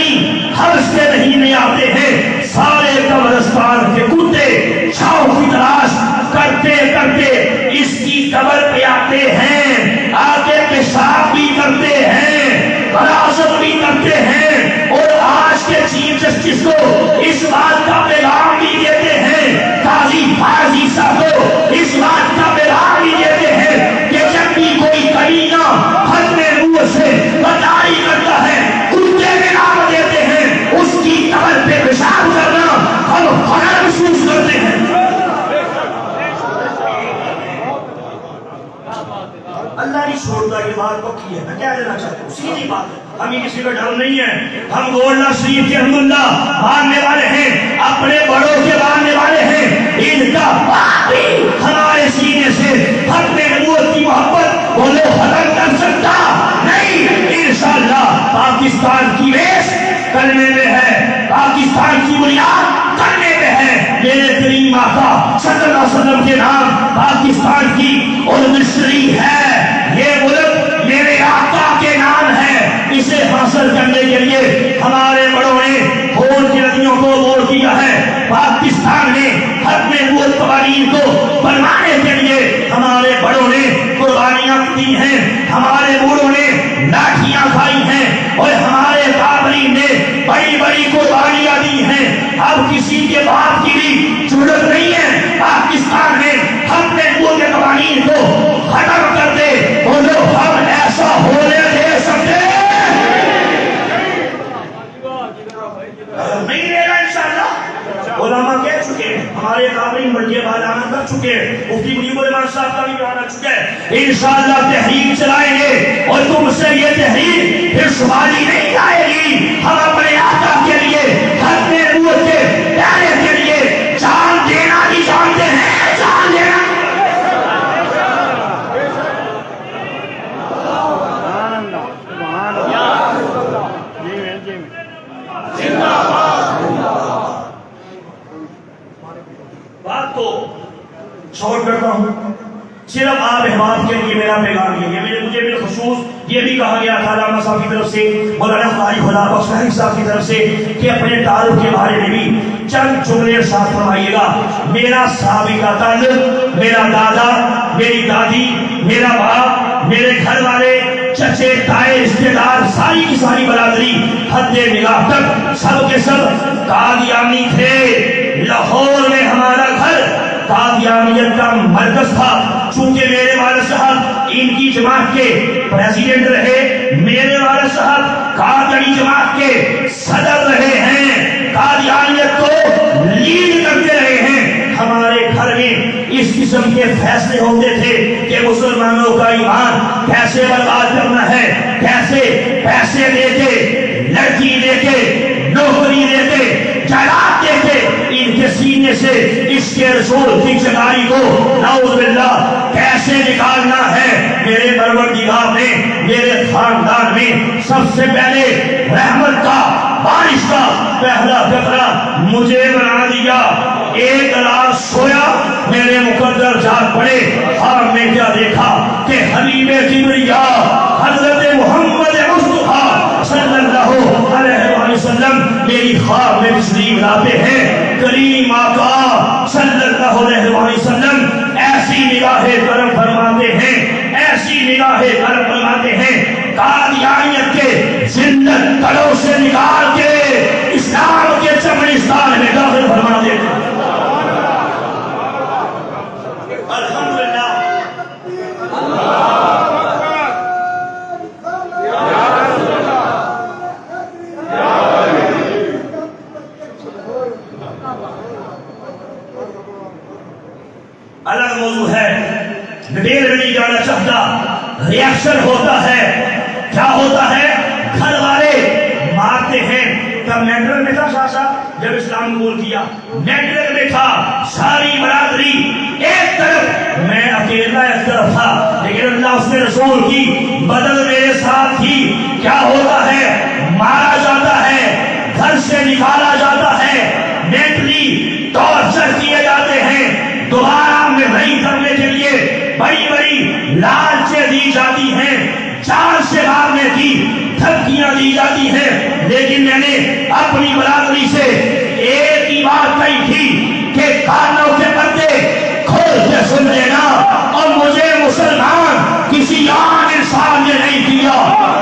آدمی حبس کے مہینے آتے ہیں، سارے قبرستان کے کتے چھاؤں کی تلاش کرتے کرتے اس کی قبر پہ آتے ہیں، آ کے پیشاب بھی کرتے ہیں، غلاظت بھی کرتے ہیں، اور آج کے چیف جسٹس کو اس بات کا پیغام بھی دیتے ہیں، قاضی فاضی صاحب کو اس بات کا پیغام بھی دیتے ہیں کہ جب بھی کوئی کمینہ ختم نور سے بداری کرتا ہے، کتے کے نام دیتے ہیں، اس کی قبر پہ پیشاب کرنا ہم فخر محسوس کرتے ہیں۔ اللہ نہیں چھوڑتا، یہ بات پکی ہے، میں کیا دینا چاہتا ہوں، سیدھی بات ہے، ہمیں کسی کا ڈر نہیں ہے، ہم گولڈا شریف کے الحمدللہ ماننے والے ہیں، اپنے بڑوں کے ماننے والے ہیں، ان کا باپ بھی ہمارے سینے سے ختم نبوت کی محبت وہ لوگ ختم کر سکتا نہیں۔ انشاءاللہ پاکستان کی ریس کرنے میں ہے، پاکستان کی بنیاد کرنے میں ہے، میرے کریم آقا صلی اللہ علیہ وسلم کے نام پاکستان کی اور مصری ہے، یہ ملک میرے آقا کے نام ہے، اسے حاصل کرنے کے لیے ہمارے بڑوں نے خون کی ندیوں کو موڑ دیا ہے، پاکستان نے ختم نبوت قوانین کو بنوانے کے لیے ہمارے بڑوں نے قربانیاں دی ہیں، ہمارے بوڑھوں نے لاٹھیاں کھائی ہیں، اور ہمارے بابری نے بڑی بڑی قربانیاں دی ہیں۔ اب کسی کے باپ کی بھی ضرورت نہیں ہے، پاکستان نے ختم نبوت کے قوانین کو ختم کر دے، بولو ہم ایسا ہونے دے سکتے نہیں دے گا انشاءاللہ۔ علماء کہہ چکے ہیں، ہمارے قابلین بلکہ بالانا کر چکے ہیں، مفتی مجیب الرحمان صاحب کا بھی بیان آ چکا ہے، انشاءاللہ تحریک چلائیں گے، اور تم سے یہ تحریک پھر شمالی نہیں آئے گی، ہم اپنے آقا کے لیے ختم نبوت کے پیارے کے لیے جان دینا بھی جانتے ہیں، جان دینا۔ بات کو چھوڑ کرتا ہوں، صرف آپ احباب کے لیے میرا پیغام یہ ہے، مجھے بالخصوص یہ بھی کہا گیا تھا علامہ صاحب کی طرف سے، مولانا قاری خدا بخش رحیم صاحب کی طرف سے کہ اپنے تعلق کے بارے میں بھی چند جملے ارشاد فرمائیے گا۔ میرا سابقہ تعلق، میرا دادا، میری دادی، میرا باپ، میرے گھر والے، چچے تائے، رشتے دار، ساری کی ساری برادری حد نگاہ تک سب کے سب قادیانی تھے۔ لاہور میں ہمارا گھر قادیانیت کا مرکز تھا، چونکہ میرے والد صاحب ان کی جماعت کے پریزیڈنٹ رہے، میرے والد صاحب قادیانی جماعت کے صدر رہے ہیں، قادیانیت کو لیڈ کرتے رہے ہیں۔ ہمارے گھر میں اس قسم کے فیصلے ہوتے تھے کہ مسلمانوں کا ایمان کیسے برباد کرنا ہے، کیسے پیسے دے کے، لڑکی دے کے، نوکری دے کے، جائیداد دے کے ان کے سینے سے اس کے رسول کی چنگاری کو نعوذ باللہ کیسے نکالنا ہے۔ میرے پروردگار نے میرے خاندان میں سب سے پہلے رحمت کا، بارش کا پہلا قطرہ مجھے بنا دیا۔ ایک رات سویا، میرے مقدر جاگ پڑے، خواب میں کیا دیکھا کہ حبیب کبریا حضرت محمد مصطفیٰ صلی اللہ علیہ وسلم میری خواب میں تشریف لاتے ہیں۔ کریم آقا صلی اللہ علیہ وسلم ایسی نگاہ کرم فرماتے ہیں، ایسی نگاہ کرم فرماتے ہیں، قادیانیت کے زندت کڑوں سے نکال کے اسلام کے چمنستان میں داخل فرما دیتے ہیں۔ الحمدللہ الگ موضوع ہے، ڈیٹیل میں نہیں جانا چاہتا۔ ریاکشن ہوتا ہے، کیا ہوتا ہے؟ گھر والے مارتے ہیں۔ کب میٹرل میں تھا شاہ صاحب جب اسلام قبول کیا، میٹرل میں تھا، ساری برادری ایک طرف، میں اکیلا ایک طرف تھا، لیکن اللہ اس نے رسول کی بدل میرے ساتھ تھی۔ کیا ہوتا ہے؟ مارا جاتا ہے، گھر سے نکالا جاتا ہے، مینٹلی ٹارچر کیے جاتے ہیں، دوبارہ میں نہیں کرنے کے لیے بڑی بڑی لالچیں دی جاتی ہیں، جان سے مارنے کی دھمکیاں دی جاتی ہیں۔ ہیں، لیکن میں نے اپنی برادری سے ایک ہی بات کہی تھی کہ کانوں کے پردے کھول کے سن لینا، اور مجھے مسلمان کسی عام انسان نے نہیں کیا،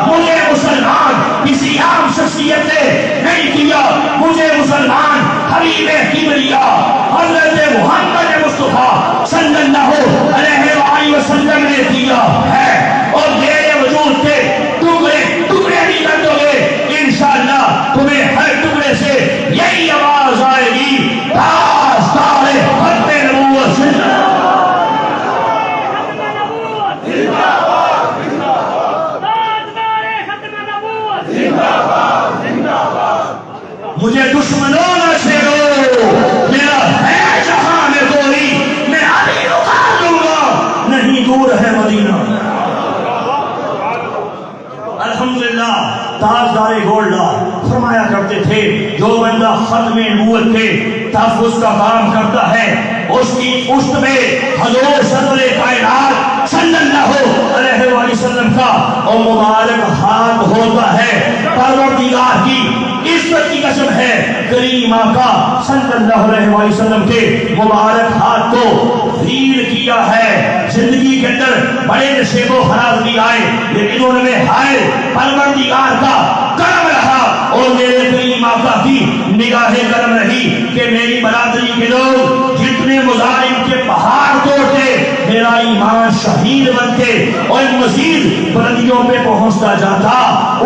مجھے مسلمان کسی عام شخصیت نے نہیں کیا، مجھے مسلمان حبیب کبریا حضرت محمد مصطفیٰ صلی اللہ علیہ وآلہ وسلم نے کیا ہے۔ اور میرے وجود کے ٹکڑے ٹکڑے بھی کر دو گے، انشاءاللہ تمہیں ہر ٹکڑے سے یہی آواز آئے گی، تاجدار ختم نبوت صلی اللہ مجھے دشمنوں نہ چھیڑو، میرا ہے جہاں میں کوئی، میں علی اٹھا دوں گا، نہیں دور ہے مدینہ۔ الحمدللہ تاجدار گولڈا فرمایا کرتے تھے جو بندہ ختم نبوت کے تحفظ کا کام کرتا ہے اس کی پشت میں حضور صدر کائنات صلی اللہ علیہ وآلہ وسلم کا اور مبارک ہاتھ ہوتا ہے۔ پروردگار کی عزت کی قسم ہے، کریم آقا صلی اللہ علیہ وآلہ وسلم کے مبارک ہاتھ کو ڈھیل کیا ہے۔ زندگی کے اندر بڑے نشیب و خراب بھی آئے، لیکن ان میں ہائے پروردگار کا کرم رہا، اور میرے کریم آقا کی نگاہ کرم رہی کہ میری برادری کے لوگ جتنے مظالم کے پہاڑ توڑتے، میرا ایمان شہید بنتے اور مزید بلندیوں پہ پہنچتا جاتا۔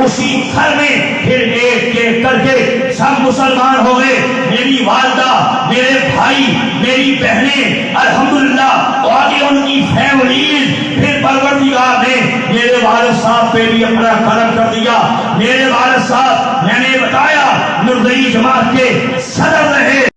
اسی گھر میں پھر ایک ایک کر کے سب مسلمان ہو گئے، میری والدہ، میرے بھائی، میری بہنیں، الحمدللہ، اور آگے ان کی فیملیز۔ پھر پروردگار نے میرے والد صاحب پہ بھی اپنا کرم کر دیا۔ میرے والد صاحب میں نے بتایا نردئی جماعت کے صدر رہے۔